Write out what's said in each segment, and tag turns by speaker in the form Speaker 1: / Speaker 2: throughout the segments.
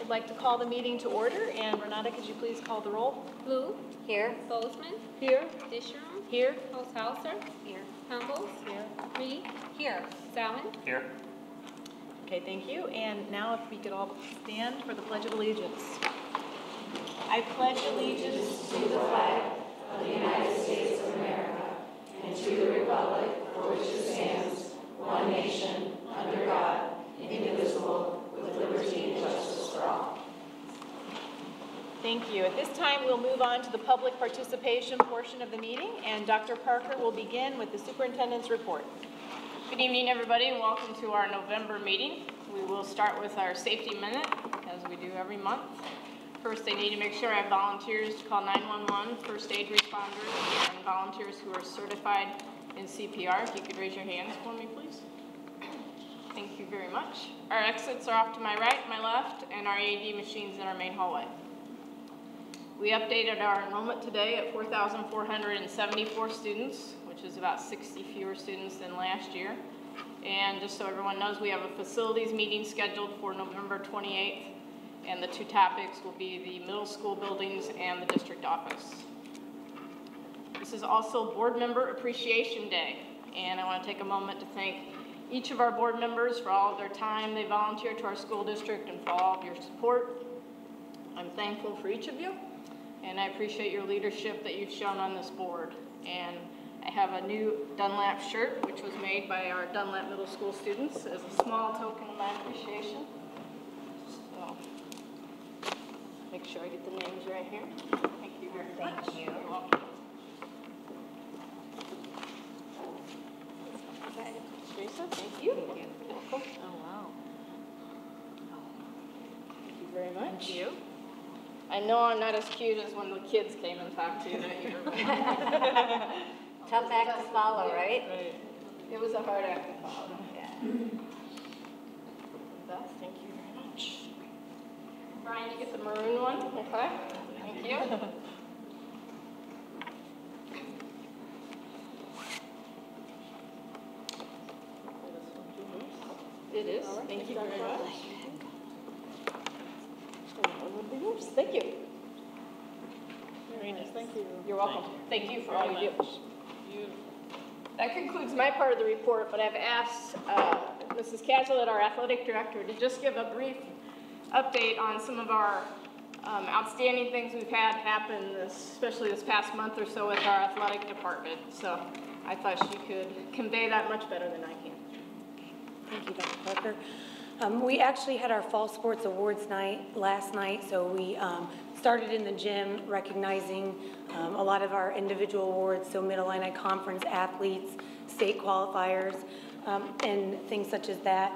Speaker 1: would like to call the meeting to order, and Renata, could you please call the roll?
Speaker 2: Blue.
Speaker 3: Here.
Speaker 2: Bozeman.
Speaker 1: Here.
Speaker 2: Disharum.
Speaker 1: Here.
Speaker 2: Holzhauser.
Speaker 3: Here.
Speaker 2: Humbles.
Speaker 1: Here.
Speaker 2: Reed.
Speaker 3: Here.
Speaker 2: Salmon.
Speaker 4: Here.
Speaker 1: Okay, thank you. And now if we could all stand for the Pledge of Allegiance. I pledge allegiance to the flag of the United States of America and to the republic for which it stands, one nation, under God, indivisible, with liberty and justice for all. Thank you. At this time, we'll move on to the public participation portion of the meeting, and Dr. Parker will begin with the superintendent's report.
Speaker 5: Good evening, everybody, and welcome to our November meeting. We will start with our safety minute, as we do every month. First, I need to make sure I have volunteers to call 911, first aid responders, and volunteers who are certified in CPR. If you could raise your hands for me, please. Thank you very much. Our exits are off to my right, my left, and our AED machines in our main hallway. We updated our enrollment today at 4,474 students, which is about 60 fewer students than last year. And just so everyone knows, we have a facilities meeting scheduled for November 28th, and the two topics will be the middle school buildings and the district office. This is also Board Member Appreciation Day, and I want to take a moment to thank each of our board members for all of their time they volunteer to our school district and for all of your support. I'm thankful for each of you, and I appreciate your leadership that you've shown on this board. And I have a new Dunlap shirt, which was made by our Dunlap Middle School students as a small token of my appreciation. So, make sure I get the names right here. Thank you very much.
Speaker 3: Thank you.
Speaker 5: You're welcome. Teresa, thank you. Thank you. Welcome.
Speaker 1: Oh, wow.
Speaker 5: Thank you very much.
Speaker 1: Thank you.
Speaker 5: I know I'm not as cute as when the kids came and talked to you that year.
Speaker 3: Tough act to follow, right?
Speaker 5: It was a hard act to follow.
Speaker 3: Yeah.
Speaker 5: Beth, thank you very much. Brian, you get the maroon one, okay? Thank you. It is.
Speaker 1: All right.
Speaker 5: Thank you very much. Thank you. Very nice. Thank you. You're welcome. Thank you for all you do. That concludes my part of the report, but I've asked Mrs. Cazalet, our athletic director, to just give a brief update on some of our outstanding things we've had happen, especially this past month or so with our athletic department. So I thought she could convey that much better than I can.
Speaker 6: Thank you, Dr. Parker. We actually had our Fall Sports Awards night last night, so we started in the gym recognizing a lot of our individual awards, so Mid-Illini Conference athletes, state qualifiers, and things such as that.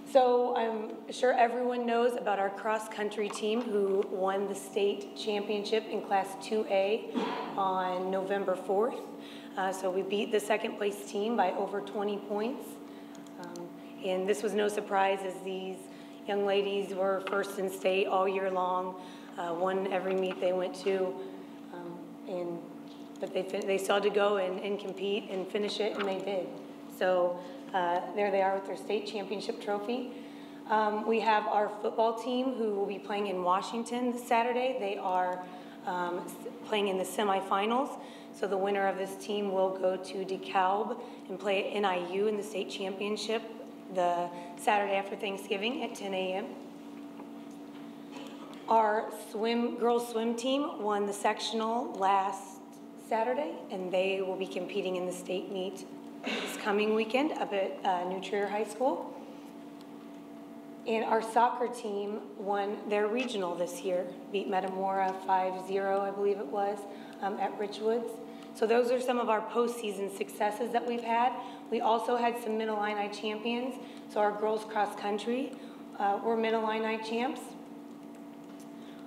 Speaker 6: So I'm sure everyone knows about our cross-country team who won the state championship in Class 2A on November 4th. So we beat the second place team by over 20 points. And this was no surprise as these young ladies were first in state all year long, won every meet they went to, but they still had to go and compete and finish it, and they did. So there they are with their state championship trophy. We have our football team who will be playing in Washington this Saturday. They are playing in the semifinals. So the winner of this team will go to DeKalb and play at NIU in the state championship the Saturday after Thanksgiving at 10 a.m. Our girls swim team won the sectional last Saturday, and they will be competing in the state meet this coming weekend up at New Trier High School. And our soccer team won their regional this year, beat Metamora 5-0, I believe it was, at Richwoods. So those are some of our postseason successes that we've had. We also had some Mid-Illini champions. So our girls cross country were Mid-Illini champs.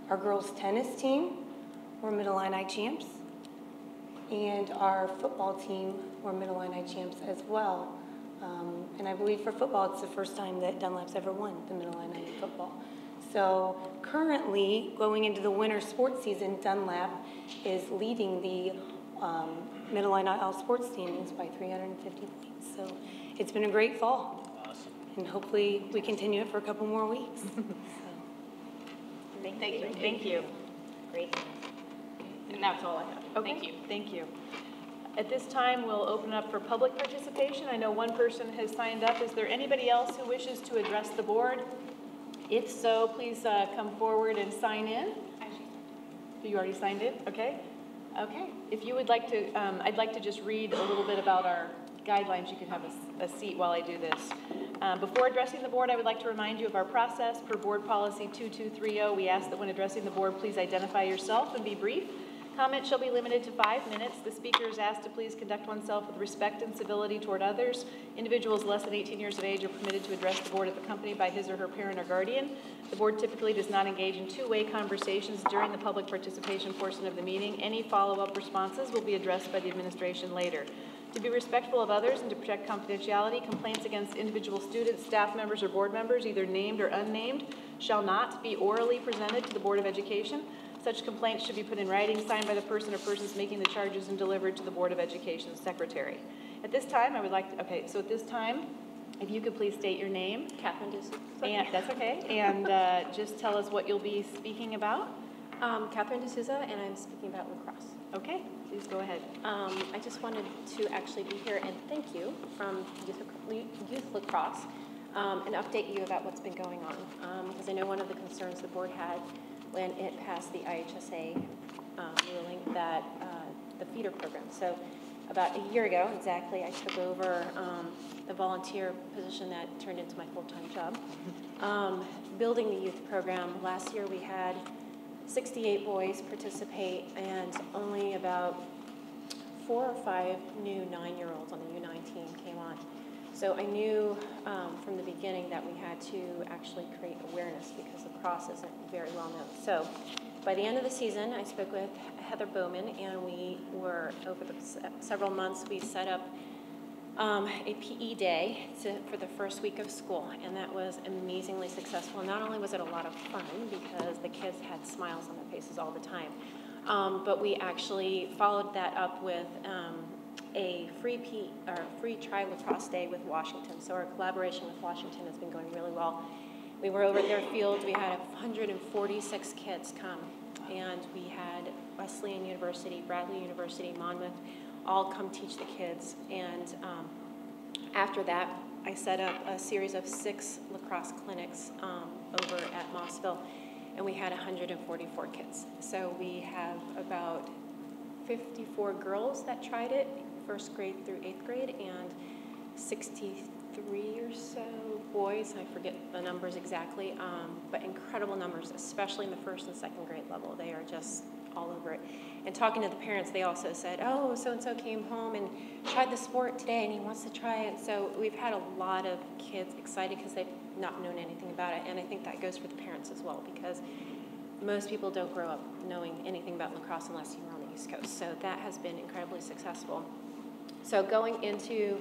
Speaker 6: Our girls tennis team were Mid-Illini champs. And our football team were Mid-Illini champs as well. And I believe for football, it's the first time that Dunlap's ever won the Mid-Illini football. So currently, going into the winter sports season, Dunlap is leading the Mid-Illini all sports standings by 350 points. So it's been a great fall.
Speaker 4: Awesome.
Speaker 6: And hopefully we continue it for a couple more weeks. So.
Speaker 5: Thank you.
Speaker 1: Thank you.
Speaker 2: Great.
Speaker 5: And that's all I have.
Speaker 1: Okay,
Speaker 5: Thank you.
Speaker 1: Thank you. At this time, we'll open up for public participation. I know one person has signed up. Is there anybody else who wishes to address the board? If so, please come forward and sign in. You already signed in? Okay. Okay. If you would like to, I'd like to just read a little bit about our guidelines. You can have a seat while I do this. Before addressing the board, I would like to remind you of our process. Per board policy 2230, we ask that when addressing the board, please identify yourself and be brief. Comments shall be limited to 5 minutes. The speaker is asked to please conduct oneself with respect and civility toward others. Individuals less than 18 years of age are permitted to address the board if accompanied by his or her parent or guardian. The board typically does not engage in two-way conversations during the public participation portion of the meeting. Any follow-up responses will be addressed by the administration later. To be respectful of others and to protect confidentiality, complaints against individual students, staff members, or board members, either named or unnamed, shall not be orally presented to the Board of Education. Such complaints should be put in writing, signed by the person or persons making the charges, and delivered to the Board of Education secretary. At this time, I would like to, okay, so at this time, if you could please state your name.
Speaker 2: Catherine D'Souza.
Speaker 1: And that's okay. And just tell us what you'll be speaking about.
Speaker 2: Catherine D'Souza, and I'm speaking about lacrosse.
Speaker 1: Okay, please go ahead.
Speaker 2: I just wanted to actually be here and thank you from Youth Lacrosse and update you about what's been going on. Because I know one of the concerns the board had when it passed the IHSA ruling that the feeder program. So about a year ago, exactly, I took over the volunteer position that turned into my full-time job. Building the youth program, last year we had 68 boys participate and only about 4 or 5 new 9-year-olds on the U9 team came on. So I knew from the beginning that we had to actually create awareness because lacrosse isn't very well known. So by the end of the season, I spoke with Heather Bowman, and we were, over the several months, we set up a PE day for the first week of school, and that was amazingly successful. Not only was it a lot of fun because the kids had smiles on their faces all the time, but we actually followed that up with a free try lacrosse day with Washington. So our collaboration with Washington has been going really well. We were over at their field. We had 146 kids come, and we had Wesleyan University, Bradley University, Monmouth, all come teach the kids. And after that, I set up a series of 6 lacrosse clinics over at Mossville, and we had 144 kids. So we have about 54 girls that tried it, 1st grade through 8th grade, and 63 or so boys. I forget the numbers exactly, but incredible numbers, especially in the 1st and 2nd grade level. They are just all over it. And talking to the parents, they also said, oh, so-and-so came home and tried the sport today and he wants to try it. So we've had a lot of kids excited because they've not known anything about it. And I think that goes for the parents as well, because most people don't grow up knowing anything about lacrosse unless you were on the East Coast. So that has been incredibly successful. So going into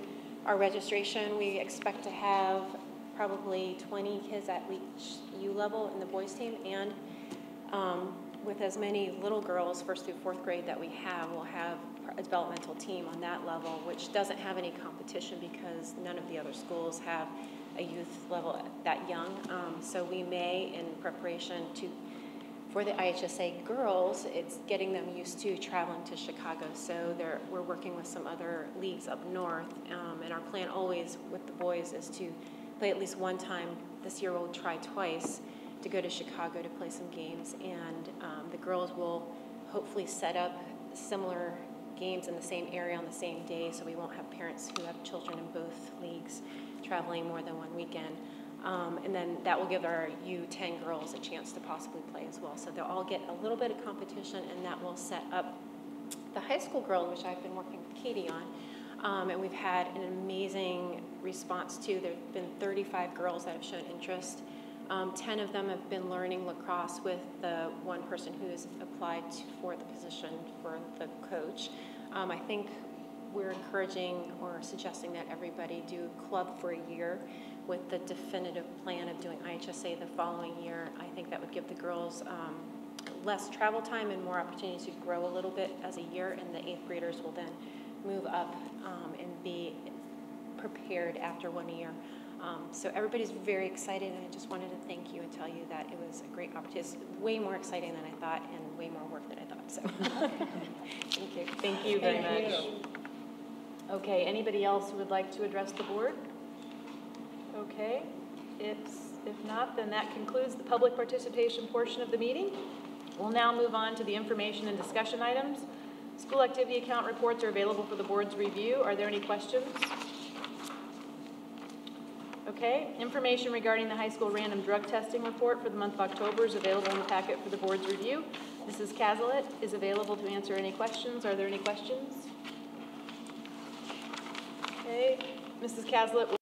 Speaker 2: our registration, we expect to have probably 20 kids at each U level in the boys team, and with as many little girls, 1st through 4th grade, that we have, we'll have a developmental team on that level, which doesn't have any competition because none of the other schools have a youth level that young. So we may, in preparation for the IHSA girls, it's getting them used to traveling to Chicago. So we're working with some other leagues up north, and our plan always with the boys is to play at least one time. This year we'll try twice to go to Chicago to play some games, and the girls will hopefully set up similar games in the same area on the same day, so we won't have parents who have children in both leagues traveling more than one weekend. And then that will give our U10 girls a chance to possibly play as well. So they'll all get a little bit of competition, and that will set up the high school girls, which I've been working with Katie on. And we've had an amazing response too. There have been 35 girls that have shown interest. 10 of them have been learning lacrosse with the one person who has applied for the position for the coach. I think we're encouraging or suggesting that everybody do club for a year with the definitive plan of doing IHSA the following year. I think that would give the girls less travel time and more opportunities to grow a little bit as a year, and the 8th graders will then move up and be prepared after 1 year. So everybody's very excited, and I just wanted to thank you and tell you that it was a great opportunity. It's way more exciting than I thought and way more work than I thought, so thank you.
Speaker 1: Thank you very much. Okay, anybody else who would like to address the board? Okay, if not, then that concludes the public participation portion of the meeting. We'll now move on to the information and discussion items. School activity account reports are available for the board's review. Are there any questions? Okay, information regarding the high school random drug testing report for the month of October is available in the packet for the board's review. Mrs. Cazalet is available to answer any questions. Are there any questions? Okay, Mrs. Cazalet will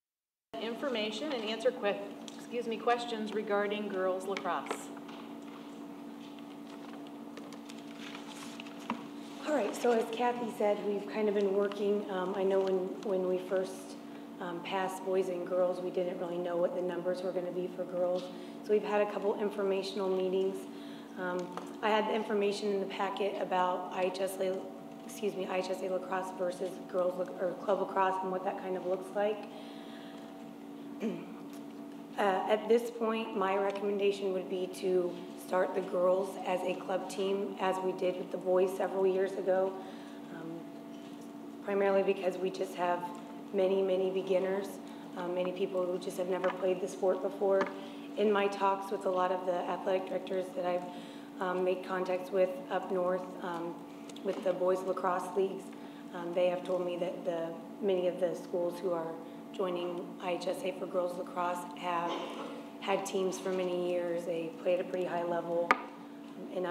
Speaker 1: have information and answer questions regarding girls lacrosse.
Speaker 6: All right, so as Kathy said, we've kind of been working, I know when we first passed boys and girls, we didn't really know what the numbers were going to be for girls. So we've had a couple informational meetings. I had the information in the packet about IHSA lacrosse versus girls or club lacrosse and what that kind of looks like. At this point, my recommendation would be to start the girls as a club team as we did with the boys several years ago, primarily because we just have many beginners, many people who just have never played the sport before. In my talks with a lot of the athletic directors that I've made contacts with up north with the boys lacrosse leagues, they have told me that many of the schools who are joining IHSA for girls lacrosse have had teams for many years. They play at a pretty high level, and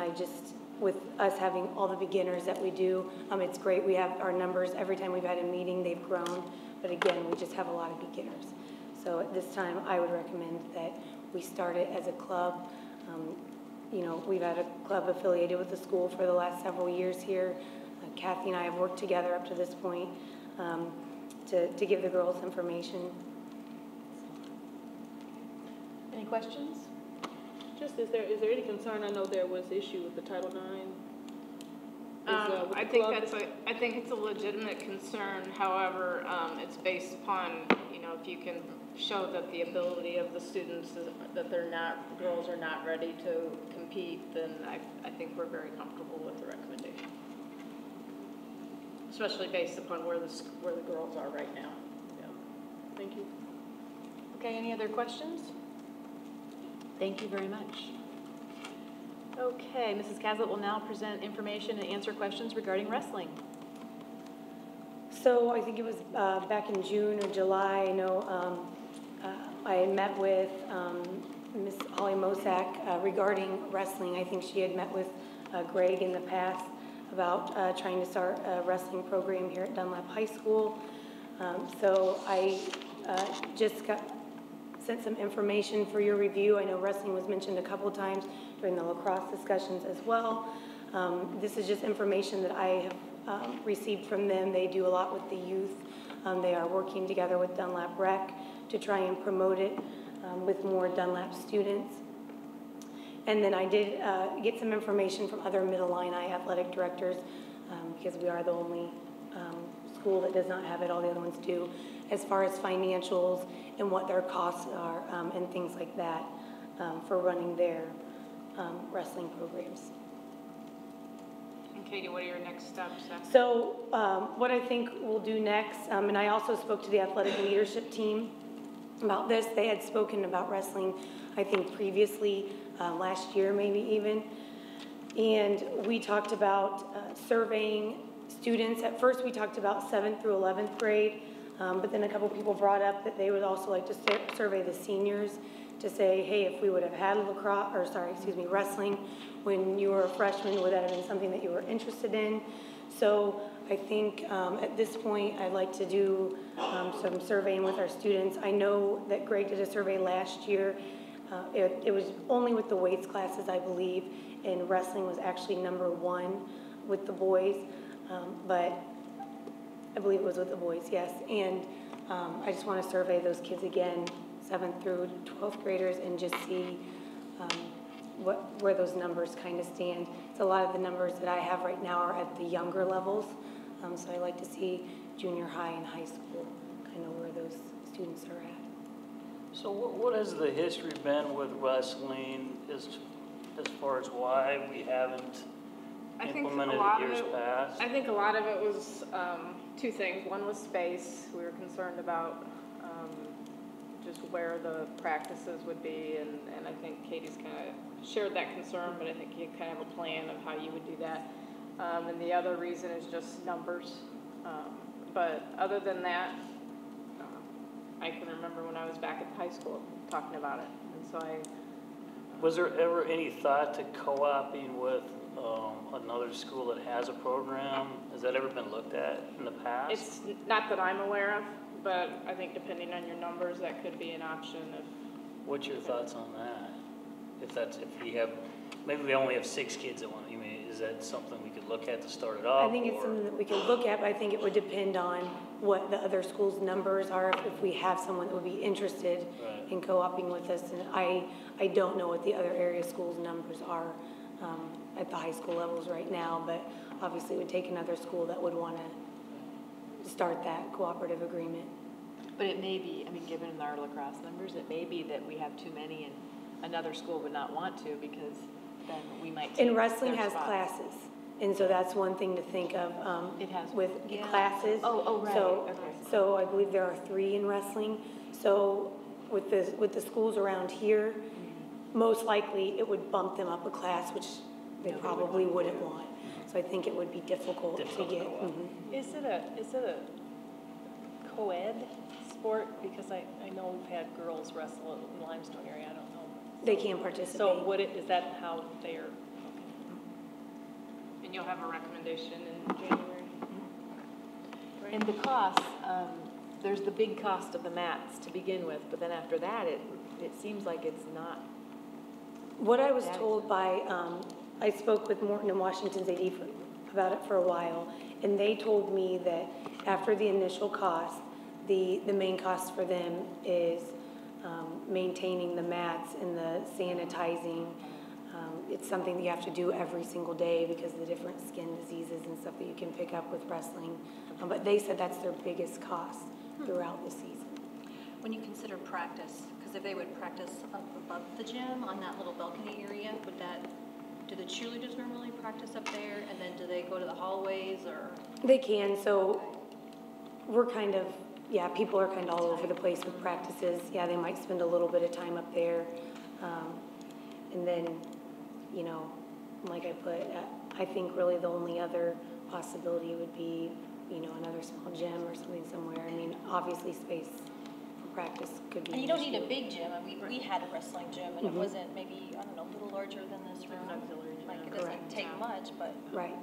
Speaker 6: with us having all the beginners that we do, it's great. We have our numbers every time we've had a meeting, they've grown, but again, we just have a lot of beginners. So at this time, I would recommend that we start it as a club. You know, we've had a club affiliated with the school for the last several years here. Kathy and I have worked together up to this point to give the girls information.
Speaker 1: Any questions?
Speaker 3: Is there any concern? I know there was issue with the Title IX.
Speaker 5: I think it's a legitimate concern. However, it's based upon, you know, if you can show that the ability of the students is, that girls are not ready to compete, then I think we're very comfortable with the recommendation, especially based upon where the girls are right now.
Speaker 3: Yeah. Thank you.
Speaker 1: Okay, any other questions? Thank you very much. Okay, Mrs. Cazalet will now present information and answer questions regarding wrestling.
Speaker 6: So I think it was back in June or July, I know I had met with Miss Holly Mosak regarding wrestling. I think she had met with Greg in the past about trying to start a wrestling program here at Dunlap High School. So I just sent some information for your review. I know wrestling was mentioned a couple times during the lacrosse discussions as well. This is just information that I have received from them. They do a lot with the youth. They are working together with Dunlap Rec to try and promote it with more Dunlap students. And then I did get some information from other Middle Illini athletic directors because we are the only school that does not have it. All the other ones do, as far as financials and what their costs are and things like that for running their wrestling programs.
Speaker 5: And Katie, what are your next steps?
Speaker 6: So what I think we'll do next, and I also spoke to the athletic leadership team about this. They had spoken about wrestling, I think, previously, last year maybe even. And we talked about surveying students. At first we talked about 7th through 11th grade, but then a couple people brought up that they would also like to survey the seniors to say, hey, if we would have had wrestling when you were a freshman, would that have been something that you were interested in? So I think at this point, I'd like to do some surveying with our students. I know that Greg did a survey last year. It was only with the weights classes, I believe, and wrestling was actually #1 with the boys, but I believe it was with the boys, yes. And I just want to survey those kids again, 7th through 12th graders, and just see where those numbers kind of stand. So a lot of the numbers that I have right now are at the younger levels, so I like to see junior high and high school, kind of where those students are at.
Speaker 4: So what has the history been with wrestling as far as why we haven't implemented it years past?
Speaker 5: I think a lot of it was two things. One was space. We were concerned about just where the practices would be, and I think Katie's kind of shared that concern, but I think you kind of have a plan of how you would do that. And the other reason is just numbers. But other than that, I can remember when I was back at high school talking about it, and so
Speaker 4: Was there ever any thought to co-oping with another school that has a program? Has that ever been looked at in the past?
Speaker 5: it's not that I'm aware of, but I think depending on your numbers, that could be an option.
Speaker 4: What's your thoughts on that? If we have, maybe we only have 6 kids that want, I mean, is that something we could look at to start it off?
Speaker 6: I think it's something that we could look at, but I think it would depend on what the other schools' numbers are, if we have someone that would be interested
Speaker 4: Right.
Speaker 6: in co-oping with us. And I don't know what the other area schools' numbers are at the high school levels right now, but obviously it would take another school that would want to start that cooperative agreement.
Speaker 1: But it may be, I mean, given our lacrosse numbers, it may be that we have too many and another school would not want to, because then we might take
Speaker 6: And wrestling
Speaker 1: their
Speaker 6: has
Speaker 1: spots.
Speaker 6: classes, and so that's one thing to think of
Speaker 1: It has
Speaker 6: with
Speaker 1: yeah.
Speaker 6: classes.
Speaker 1: Oh, right,
Speaker 6: So,
Speaker 1: okay.
Speaker 6: so I believe there are 3 in wrestling. So with the schools around here, most likely it would bump them up a class, which they probably wouldn't want. So I think it would be difficult to get. Mhm.
Speaker 7: Is it a co-ed sport? Because I know we've had girls wrestle in the Limestone area, I don't know.
Speaker 6: They can participate.
Speaker 7: So is that how they're,
Speaker 5: And you'll have a recommendation in January.
Speaker 1: And the cost, there's the big cost of the mats to begin with, but then after that, it seems like it's not.
Speaker 6: What I was told by, I spoke with Morton and Washington's AD about it for a while, and they told me that after the initial cost, the main cost for them is maintaining the mats and the sanitizing. It's something that you have to do every single day because of the different skin diseases and stuff that you can pick up with wrestling. But they said that's their biggest cost throughout the season.
Speaker 8: When you consider practice, because if they would practice up above the gym on that little balcony area, do the cheerleaders normally practice up there, and then do they go to the hallways, or?
Speaker 6: They can, so we're kind of, people are kind of all over the place with practices. Yeah, they might spend a little bit of time up there. And then, like I put, I think really the only other possibility would be, another small gym or something somewhere. I mean, obviously space for practice could be
Speaker 8: And you
Speaker 6: an
Speaker 8: don't need a
Speaker 6: issue.
Speaker 8: big gym. I mean, we had a wrestling gym, and it wasn't maybe, I don't know, a little larger than this room. Like, it doesn't
Speaker 6: Correct.
Speaker 8: take much, but.
Speaker 6: Right.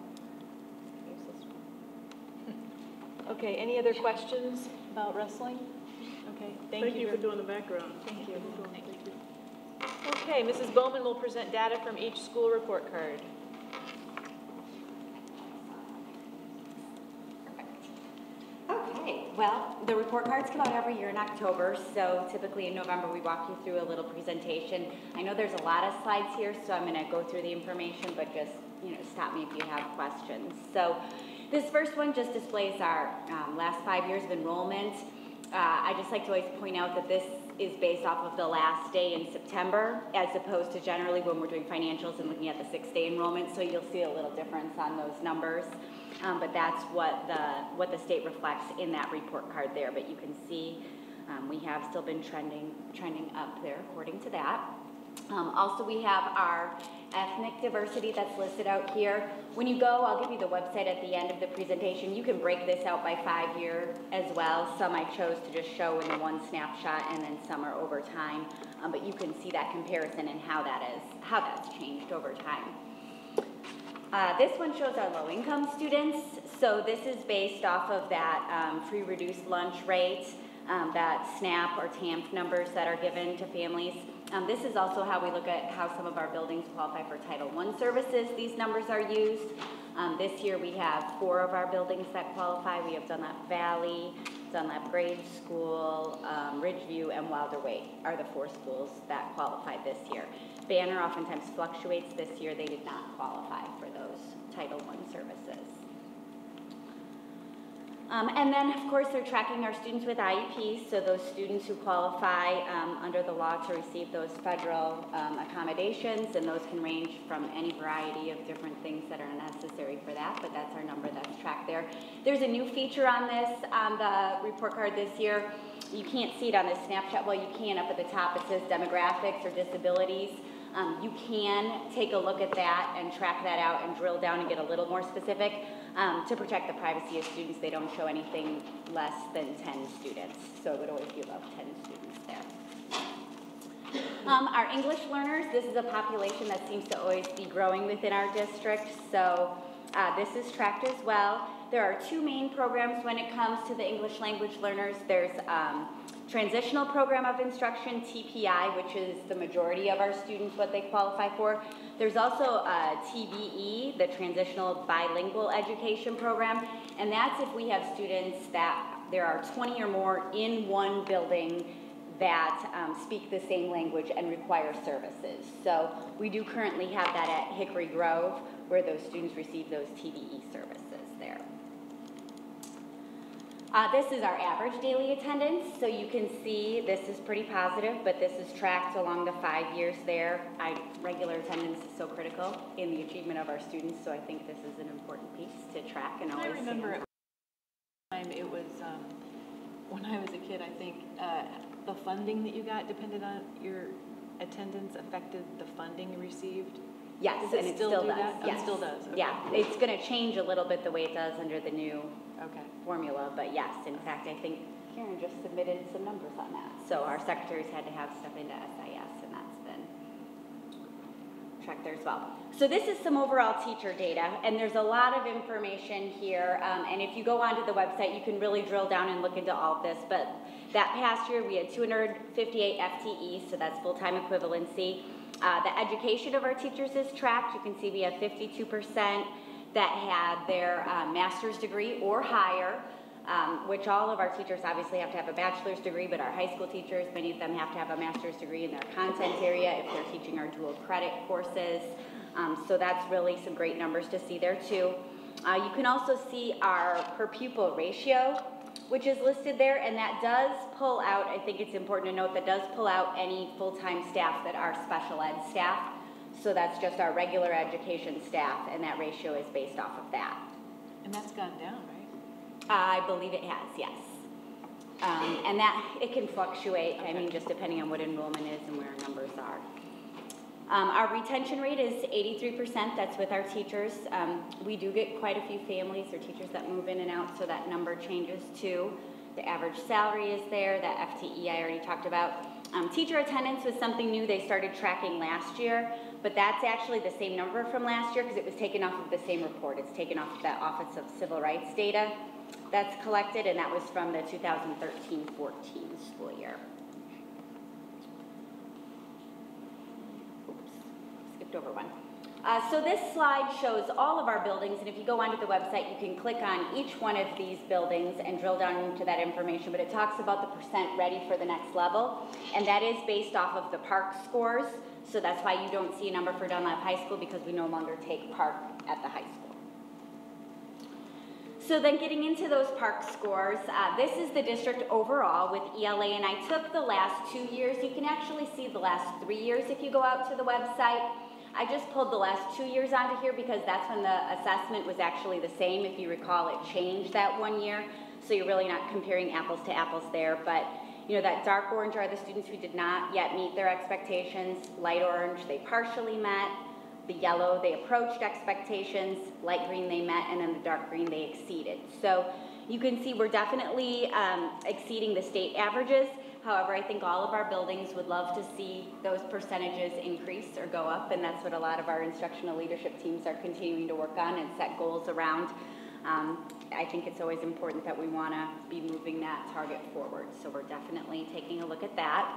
Speaker 1: Okay, any other questions about wrestling? Okay,
Speaker 3: Thank you for doing the background.
Speaker 1: Thank you.
Speaker 3: Thank you.
Speaker 1: Okay, Mrs. Bowman will present data from each school report card.
Speaker 9: Okay, well, the report cards come out every year in October, so typically in November we walk you through a little presentation. I know there's a lot of slides here, so I'm going to go through the information, but just, stop me if you have questions. So this first one just displays our last 5 years of enrollment. I just like to always point out that this is based off of the last day in September, as opposed to generally when we're doing financials and looking at the 6-day enrollment, so you'll see a little difference on those numbers. But that's what the state reflects in that report card there. But you can see we have still been trending up there according to that. Also, we have our ethnic diversity that's listed out here. When you go, I'll give you the website at the end of the presentation. You can break this out by 5 year as well. Some I chose to just show in the one snapshot, and then some are over time. But you can see that comparison and how that's changed over time. This one shows our low-income students. So this is based off of that free reduced lunch rate, that SNAP or TAMP numbers that are given to families. This is also how we look at how some of our buildings qualify for Title I services. These numbers are used. This year we have 4 of our buildings that qualify. We have Dunlap Valley, Dunlap Grade School, Ridgeview, and Wilder Way are the 4 schools that qualify this year. Banner oftentimes fluctuates. This year they did not qualify for those Title I services. And then, of course, they're tracking our students with IEPs, so those students who qualify under the law to receive those federal accommodations, and those can range from any variety of different things that are necessary for that, but that's our number that's tracked there. There's a new feature on this, on the report card this year. You can't see it on this snapshot. Well, you can up at the top. It says demographics or disabilities. You can take a look at that and track that out and drill down and get a little more specific. To protect the privacy of students, they don't show anything less than 10 students, so it would always be above 10 students there. Our English learners, this is a population that seems to always be growing within our district, so this is tracked as well. There are two main programs when it comes to the English language learners. There's Transitional Program of Instruction, TPI, which is the majority of our students, what they qualify for. There's also TBE, the Transitional Bilingual Education Program, and that's if we have students that there are 20 or more in one building that speak the same language and require services. So we do currently have that at Hickory Grove, where those students receive those TBE services there. This is our average daily attendance, so you can see this is pretty positive, but this is tracked along the 5 years there. Regular attendance is so critical in the achievement of our students, so I think this is an important piece to track and always.
Speaker 7: I remember at one time it was, when I was a kid, I think the funding that you got depended on your attendance affected the funding you received.
Speaker 9: Yes, and it still does.
Speaker 7: That? Oh,
Speaker 9: yes.
Speaker 7: It still does. Okay.
Speaker 9: Yeah, it's going to change a little bit the way it does under the new formula, but yes, in fact, I think Karen just submitted some numbers on that. So our secretaries had to have stuff into SIS, and that's been tracked there as well. So this is some overall teacher data, and there's a lot of information here, and if you go onto the website, you can really drill down and look into all of this, but that past year, we had 258 FTEs, so that's full-time equivalency. The education of our teachers is tracked. You can see we have 52% that had their master's degree or higher, which all of our teachers obviously have to have a bachelor's degree, but our high school teachers, many of them have to have a master's degree in their content area if they're teaching our dual credit courses. So that's really some great numbers to see there too. You can also see our per pupil ratio, which is listed there, and that does pull out, I think it's important to note, that does pull out any full-time staff that are special ed staff. So that's just our regular education staff, and that ratio is based off of that.
Speaker 7: And that's gone down, right?
Speaker 9: I believe it has, yes. And that, it can fluctuate, I mean, just depending on what enrollment is and where our numbers are. Our retention rate is 83%, that's with our teachers. We do get quite a few families or teachers that move in and out, so that number changes too. The average salary is there, that FTE I already talked about. Teacher attendance was something new they started tracking last year, but that's actually the same number from last year because it was taken off of the same report. It's taken off of that Office of Civil Rights data that's collected, and that was from the 2013-14 school year. Over one. So this slide shows all of our buildings, and if you go onto the website, you can click on each one of these buildings and drill down into that information, but it talks about the percent ready for the next level, and that is based off of the PARC scores, so that's why you don't see a number for Dunlap High School, because we no longer take PARC at the high school. So then getting into those PARC scores, this is the district overall with ELA, and I took the last 2 years. You can actually see the last 3 years if you go out to the website. I just pulled the last 2 years onto here because that's when the assessment was actually the same. If you recall, it changed that 1 year, so you're really not comparing apples to apples there. But you know, that dark orange are the students who did not yet meet their expectations. Light orange, they partially met. The yellow, they approached expectations. Light green, they met, and then the dark green, they exceeded. So you can see we're definitely exceeding the state averages. However, I think all of our buildings would love to see those percentages increase or go up, and that's what a lot of our instructional leadership teams are continuing to work on and set goals around. I think it's always important that we want to be moving that target forward, so we're definitely taking a look at that.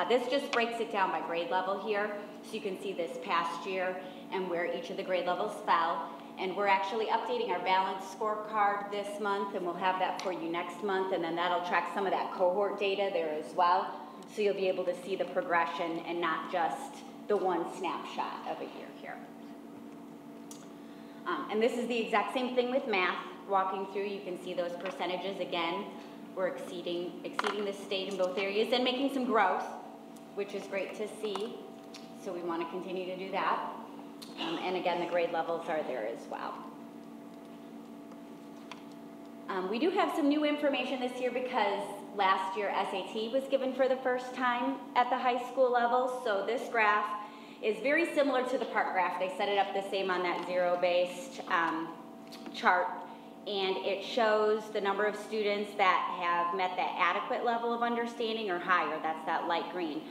Speaker 9: This just breaks it down by grade level here, so you can see this past year and where each of the grade levels fell. And we're actually updating our balanced scorecard this month, and we'll have that for you next month, and then that'll track some of that cohort data there as well. So you'll be able to see the progression and not just the one snapshot of a year here. And this is the exact same thing with math. walking through, you can see those percentages again. We're exceeding the state in both areas and making some growth, which is great to see. So we want to continue to do that. And again, the grade levels are there as well. We do have some new information this year because last year SAT was given for the first time at the high school level. So this graph is very similar to the PART graph. They set it up the same on that zero-based chart. And it shows the number of students that have met that adequate level of understanding or higher. That's that light green.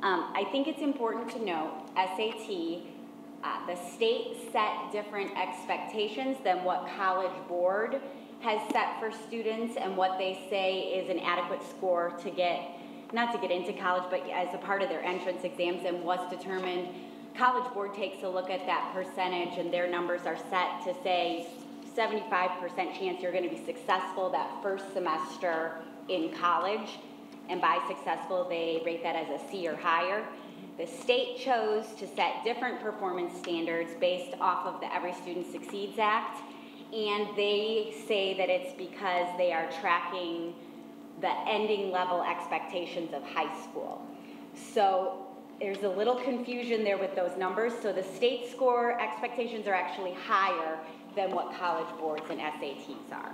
Speaker 9: I think it's important to note, SAT, the state set different expectations than what College Board has set for students and what they say is an adequate score to get, not to get into college, but as a part of their entrance exams and what's determined. College Board takes a look at that percentage and their numbers are set to say 75% chance you're going to be successful that first semester in college. And by successful, they rate that as a C or higher. The state chose to set different performance standards based off of the Every Student Succeeds Act. And they say that it's because they are tracking the ending level expectations of high school. So there's a little confusion there with those numbers. So the state score expectations are actually higher than what College Boards and SATs are.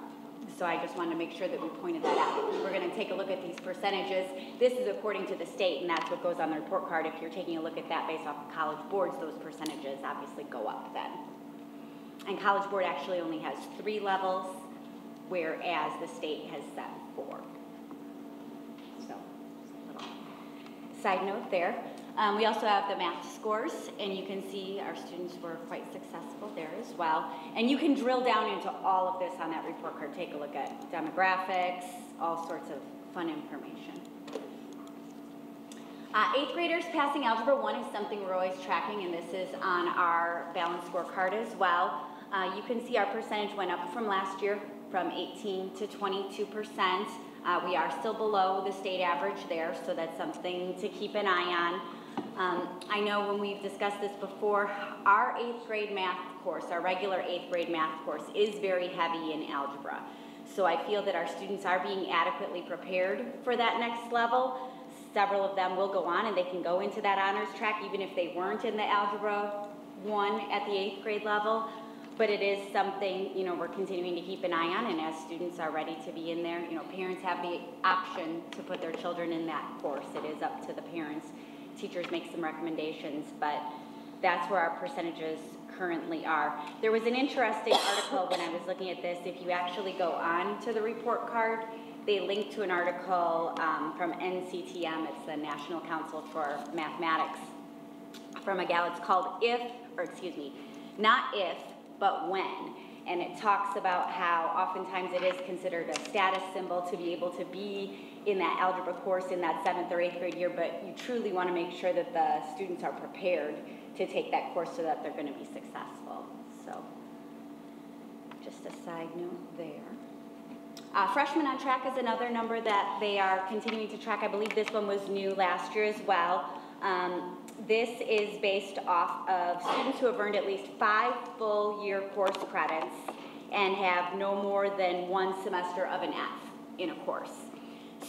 Speaker 9: So I just wanted to make sure that we pointed that out. We're going to take a look at these percentages. This is according to the state, and that's what goes on the report card. If you're taking a look at that based off of College Boards, those percentages obviously go up then. And College Board actually only has 3 levels, whereas the state has set 4. So, just a little side note there. We also have the math scores, and you can see our students were quite successful there as well. And you can drill down into all of this on that report card. Take a look at demographics, all sorts of fun information. 8th graders passing Algebra 1 is something we're always tracking, and this is on our balanced scorecard as well. You can see our percentage went up from last year from 18 to 22%. We are still below the state average there, so that's something to keep an eye on. I know when we've discussed this before, our 8th grade math course, our regular 8th grade math course, is very heavy in algebra. So I feel that our students are being adequately prepared for that next level. Several of them will go on and they can go into that honors track even if they weren't in the Algebra 1 at the 8th grade level. But it is something, you know, we're continuing to keep an eye on, and as students are ready to be in there, you know, parents have the option to put their children in that course. It is up to the parents. Teachers make some recommendations, but that's where our percentages currently are. There was an interesting article when I was looking at this. If you actually go on to the report card, they linked to an article from NCTM, it's the National Council for Mathematics, from a gal. It's called Not If, But When. And it talks about how oftentimes it is considered a status symbol to be able to be in that algebra course in that 7th or 8th grade year, but you truly want to make sure that the students are prepared to take that course so that they're going to be successful. So, just a side note there. Freshmen on track is another number that they are continuing to track. I believe this one was new last year as well. This is based off of students who have earned at least 5 full year course credits and have no more than 1 semester of an F in a course.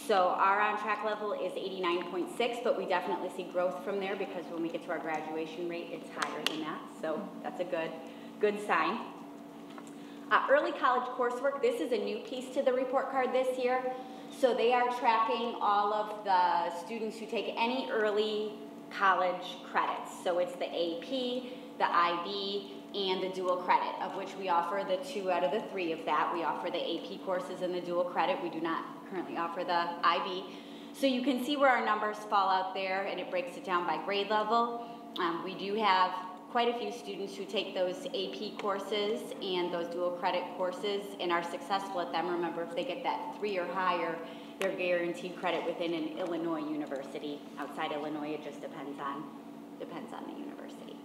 Speaker 9: So our on track level is 89.6, but we definitely see growth from there because when we get to our graduation rate, it's higher than that. So that's a good sign. Early college coursework, this is a new piece to the report card this year. So they are tracking all of the students who take any early college credits. So it's the AP, the IB, and the dual credit, of which we offer the 2 out of the 3 of that. We offer the AP courses and the dual credit. We do not currently offer the IB. So you can see where our numbers fall out there, and it breaks it down by grade level. We do have quite a few students who take those AP courses and those dual credit courses and are successful at them. Remember, if they get that 3 or higher, they're guaranteed credit within an Illinois university. Outside Illinois, it just depends on the university.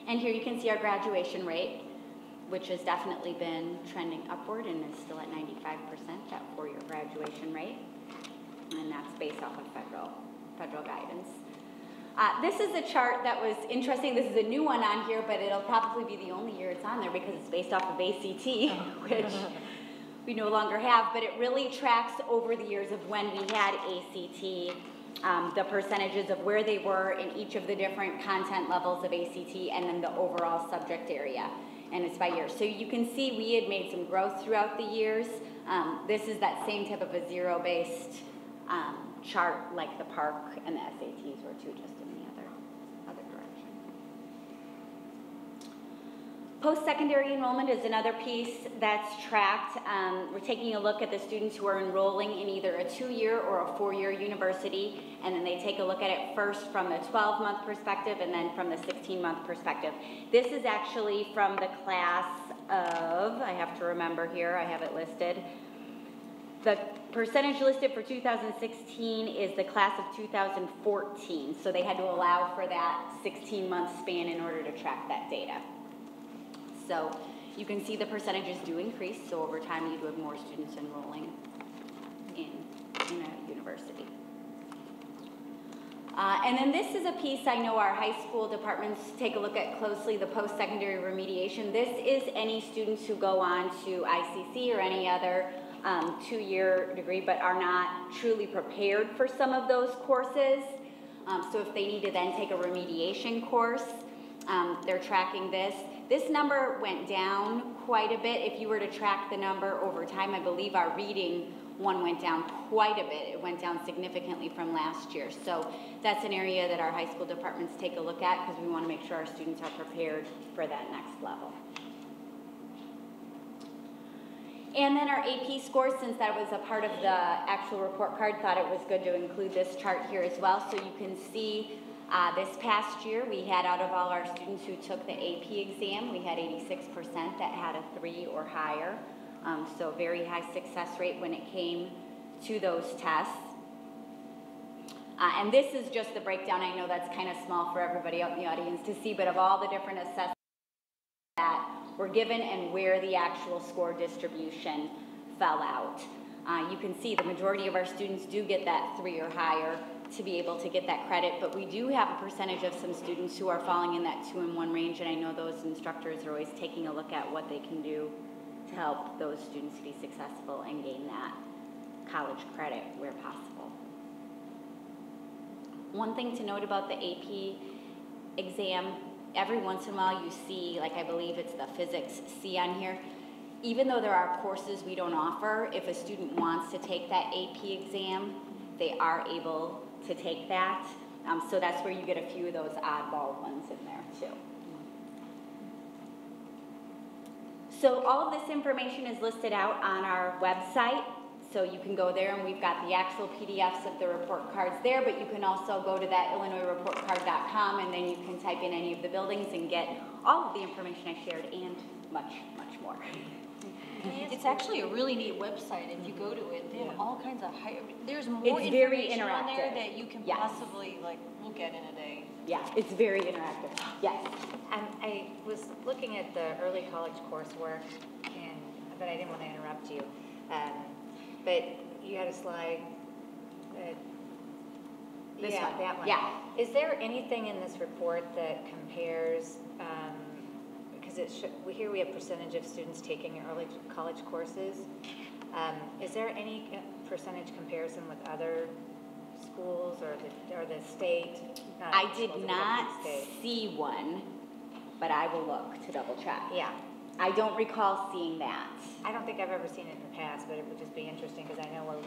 Speaker 9: And here you can see our graduation rate, which has definitely been trending upward and is still at 95%, that 4-year graduation rate. And that's based off of federal guidance. This is a chart that was interesting. This is a new one on here, but it'll probably be the only year it's on there because it's based off of ACT, which we no longer have, but it really tracks over the years of when we had ACT, the percentages of where they were in each of the different content levels of ACT, and then the overall subject area, and it's by year. So you can see we had made some growth throughout the years. This is that same type of a zero-based chart like the PARC and the SATs were too, just in the other direction. Post-secondary enrollment is another piece that's tracked. We're taking a look at the students who are enrolling in either a 2-year or a 4-year university, and then they take a look at it first from the 12-month perspective and then from the 16-month perspective. This is actually from the class of, I have to remember here, I have it listed. The percentage listed for 2016 is the class of 2014, so they had to allow for that 16-month span in order to track that data. So you can see the percentages do increase, so over time you do have more students enrolling in a university. And then this is a piece I know our high school departments take a look at closely, the post-secondary remediation. This is any students who go on to ICC or any other 2-year degree but are not truly prepared for some of those courses. So if they need to then take a remediation course, they're tracking this. This number went down quite a bit. If you were to track the number over time, I believe our reading one went down quite a bit. It went down significantly from last year. So that's an area that our high school departments take a look at because we want to make sure our students are prepared for that next level. And then our AP scores, since that was a part of the actual report card, thought it was good to include this chart here as well. So you can see this past year, we had out of all our students who took the AP exam, we had 86% that had a 3 or higher. So very high success rate when it came to those tests. And this is just the breakdown. I know that's kind of small for everybody out in the audience to see, but of all the different assessments that were given and where the actual score distribution fell out. You can see the majority of our students do get that 3 or higher to be able to get that credit, but we do have a percentage of some students who are falling in that 2 and 1 range, and I know those instructors are always taking a look at what they can do to help those students be successful and gain that college credit where possible. One thing to note about the AP exam, every once in a while you see, like I believe it's the physics C on here, even though there are courses we don't offer, if a student wants to take that AP exam, they are able to take that. So that's where you get a few of those oddball ones in there too. So all of this information is listed out on our website. So you can go there and we've got the actual PDFs of the report cards there, but you can also go to that IllinoisReportCard.com and then you can type in any of the buildings and get all of the information I shared and much, much more.
Speaker 8: It's actually a really neat website. If you go to it, they have all kinds of there's more
Speaker 9: It's very
Speaker 8: information on there
Speaker 9: interactive.
Speaker 8: that you can
Speaker 9: Yes.
Speaker 8: possibly like look at in a day.
Speaker 9: Yeah, it's very interactive. Yes.
Speaker 10: I was looking at the early college coursework, but I didn't want to interrupt you. But you had a slide.
Speaker 9: This
Speaker 10: Yeah,
Speaker 9: one.
Speaker 10: that one.
Speaker 9: Yeah.
Speaker 10: Is there anything in this report that compares? Because here we have percentage of students taking early college courses. Is there any percentage comparison with other schools or the state?
Speaker 9: I did not see one, but I will look to double check.
Speaker 10: Yeah.
Speaker 9: I don't recall seeing that.
Speaker 10: I don't think I've ever seen it in the past, but it would just be interesting because I know we're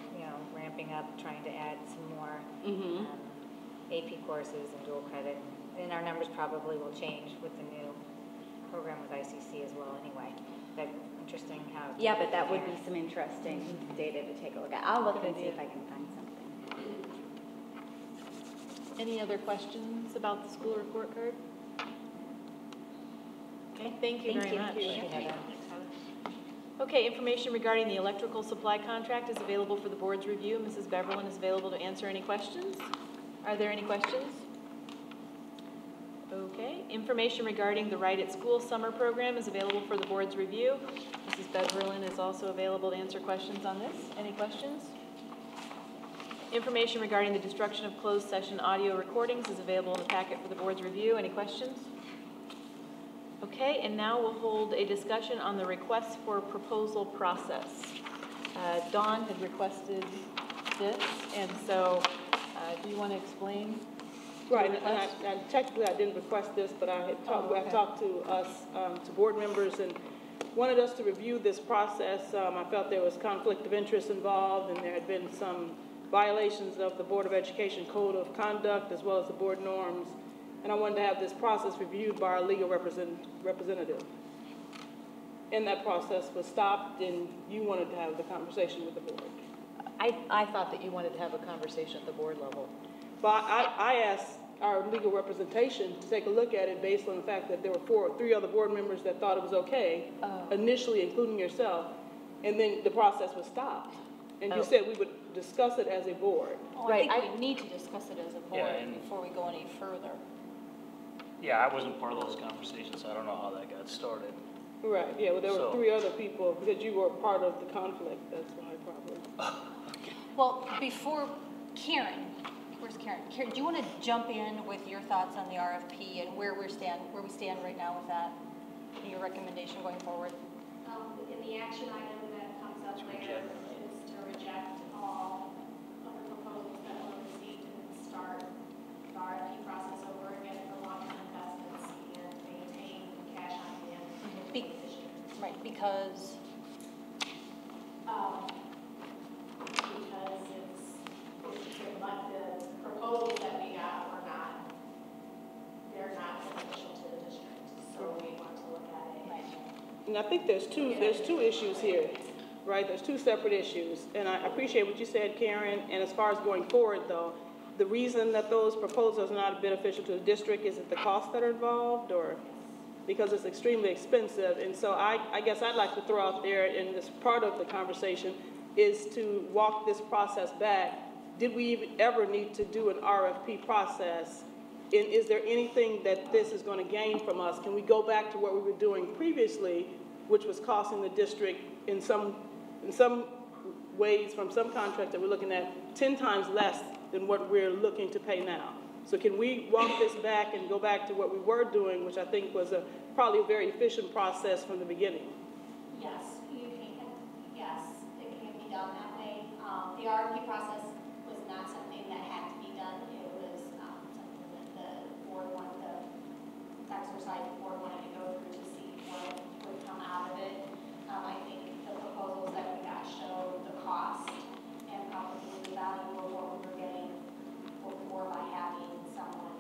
Speaker 10: ramping up, trying to add some more AP courses and dual credit, and our numbers probably will change with the new program with ICC as well. Anyway, but interesting how.
Speaker 9: Yeah, but that would be some interesting data to take a look at. I'll look and see if I can find something.
Speaker 3: Any other questions about the school report card? Okay, thank you very much. Okay, information regarding the electrical supply contract is available for the board's review. Mrs. Beverlin is available to answer any questions. Are there any questions? Okay, information regarding the Right at School summer program is available for the board's review. Mrs. Beverlin is also available to answer questions on this. Any questions? Information regarding the destruction of closed session audio recordings is available in the packet for the board's review. Any questions? Okay, and now we'll hold a discussion on the request for proposal process. Dawn had requested this, and so do you want to explain?
Speaker 11: Right, and technically I didn't request this, but I had talked, I talked to us, to board members, and wanted us to review this process. I felt there was conflict of interest involved, and there had been some violations of the Board of Education Code of Conduct as well as the board norms, and I wanted to have this process reviewed by our legal representative. And that process was stopped, and you wanted to have the conversation with the board.
Speaker 3: I thought that you wanted to have a conversation at the board level.
Speaker 11: But I asked our legal representation to take a look at it based on the fact that there were three other board members that thought it was okay, initially, including yourself, and then the process was stopped. And you said we would discuss it as a board.
Speaker 8: Well, I think we need to discuss it as a board before we go any further.
Speaker 4: Yeah, I wasn't part of those conversations, so I don't know how that got started.
Speaker 11: Right, yeah, well, there were three other people, because you were part of the conflict, that's why probably.
Speaker 8: Well, before Karen, where's Karen? Karen, do you want to jump in with your thoughts on the RFP and where we stand right now with that, and your recommendation going forward?
Speaker 12: In the action item that comes up later is to reject all of the proposals that were received and start the RFP process over again for long-term investments and maintain cash on hand for the district.
Speaker 8: Right, because
Speaker 12: the proposals that we got were not, they're not beneficial to the district, so we want to look at it.
Speaker 11: And I think there's two issues here, right? There's two separate issues, and I appreciate what you said, Karen, and as far as going forward, though, the reason that those proposals are not beneficial to the district, is it the costs that are involved, or because it's extremely expensive? And so I guess I'd like to throw out there, in this part of the conversation, is to walk this process back. Did we even ever need to do an RFP process? And is there anything that this is going to gain from us? Can we go back to what we were doing previously, which was costing the district in some ways, from some contracts that we're looking at, 10 times less than what we're looking to pay now? So can we walk this back and go back to what we were doing, which I think was probably a very efficient process from the beginning?
Speaker 12: Yes, you can. Yes, it can be done that way. The RFP process was not something that had to be done. It was something that the board wanted to exercise, the board wanted to go through to see what would come out of it. I think the proposals that we got showed the cost and probably the value of what we were getting before by having someone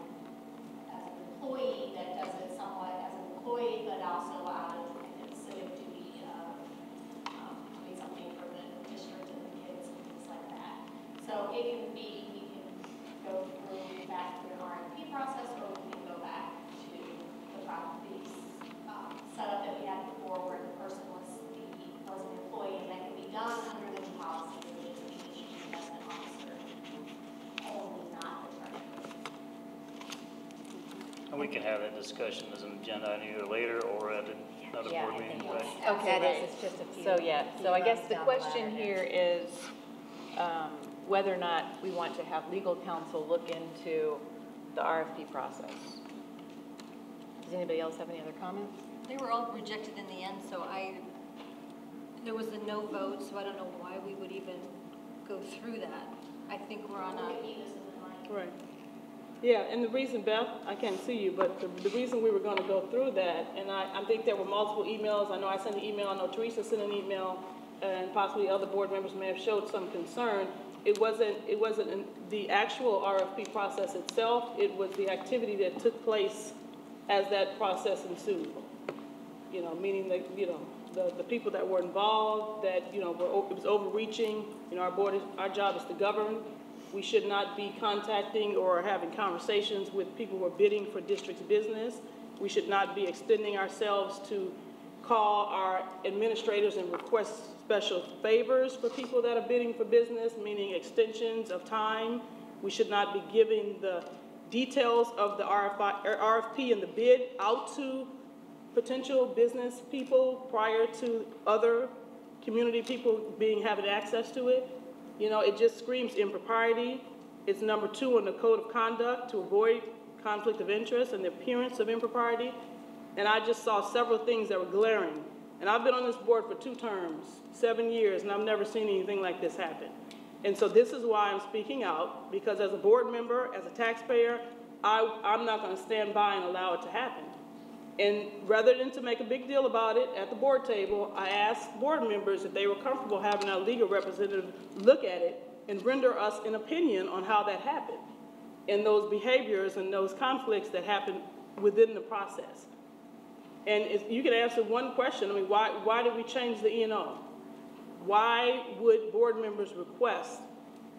Speaker 12: as an employee that does it somewhat as an employee, but also out of a civic duty of doing something for the district and the kids and things like that. So it can be, we can go through back through an RFP process, or we can go back to the setup that we had before, where the person was an employee, and that can be done under the new policy, which is the chief investment officer, only not the treasurer.
Speaker 4: And we can have that discussion as an agenda item either later or at another board meeting, right?
Speaker 3: Okay,
Speaker 10: That is, it's just a few.
Speaker 3: So I guess the
Speaker 10: down
Speaker 3: question
Speaker 10: ladder
Speaker 3: here is whether or not we want to have legal counsel look into the RFP process. Does anybody else have any other comments?
Speaker 8: they were all rejected in the end, so there was a no vote, so I don't know why we would even go through that. I think we're on a.
Speaker 11: Right. Yeah, and the reason, Beth, I can't see you, but the reason we were going to go through that, and I think there were multiple emails. I know I sent an email. I know Teresa sent an email, and possibly other board members may have showed some concern. It wasn't the actual RFP process itself. It was the activity that took place as that process ensued. You know, meaning that, you know, the people that were involved, that, you know, it was overreaching. You know, our job is to govern. We should not be contacting or having conversations with people who are bidding for district's business. We should not be extending ourselves to call our administrators and request special favors for people that are bidding for business, meaning extensions of time. We should not be giving the details of the RFP and the bid out to potential business people prior to other community people having access to it. You know, it just screams impropriety. It's number 2 on the code of conduct to avoid conflict of interest and the appearance of impropriety. And I just saw several things that were glaring. And I've been on this board for 2 terms, 7 years, and I've never seen anything like this happen. And so this is why I'm speaking out, because as a board member, as a taxpayer, I'm not going to stand by and allow it to happen. And rather than to make a big deal about it at the board table, I asked board members if they were comfortable having our legal representative look at it and render us an opinion on how that happened and those behaviors and those conflicts that happen within the process. And if you can answer one question, I mean, why did we change the E&O? Why would board members request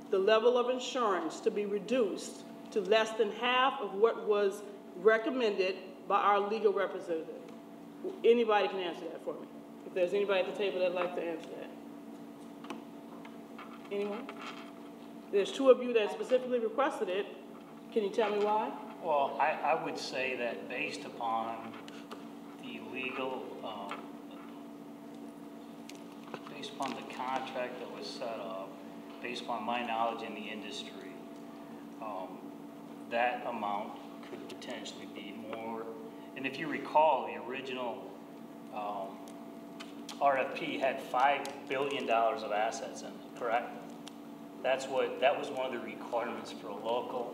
Speaker 11: the level of insurance to be reduced to less than half of what was recommended by our legal representative? Anybody can answer that for me. If there's anybody at the table that'd like to answer that. Anyone? There's 2 of you that specifically requested it. Can you tell me why?
Speaker 4: Well, I would say that based upon the legal, based upon the contract that was set up, based upon my knowledge in the industry, that amount could potentially be more. And if you recall, the original RFP had $5 billion of assets in it, correct? That was one of the requirements for a local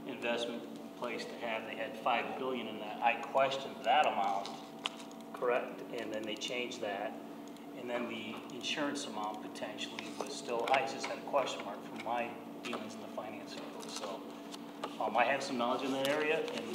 Speaker 4: investment place to have. They had $5 billion in that. I questioned that amount, correct? And then they changed that. And then the insurance amount potentially was still, I just had a question mark from my dealings in the finance circle. So I have some knowledge in that area, and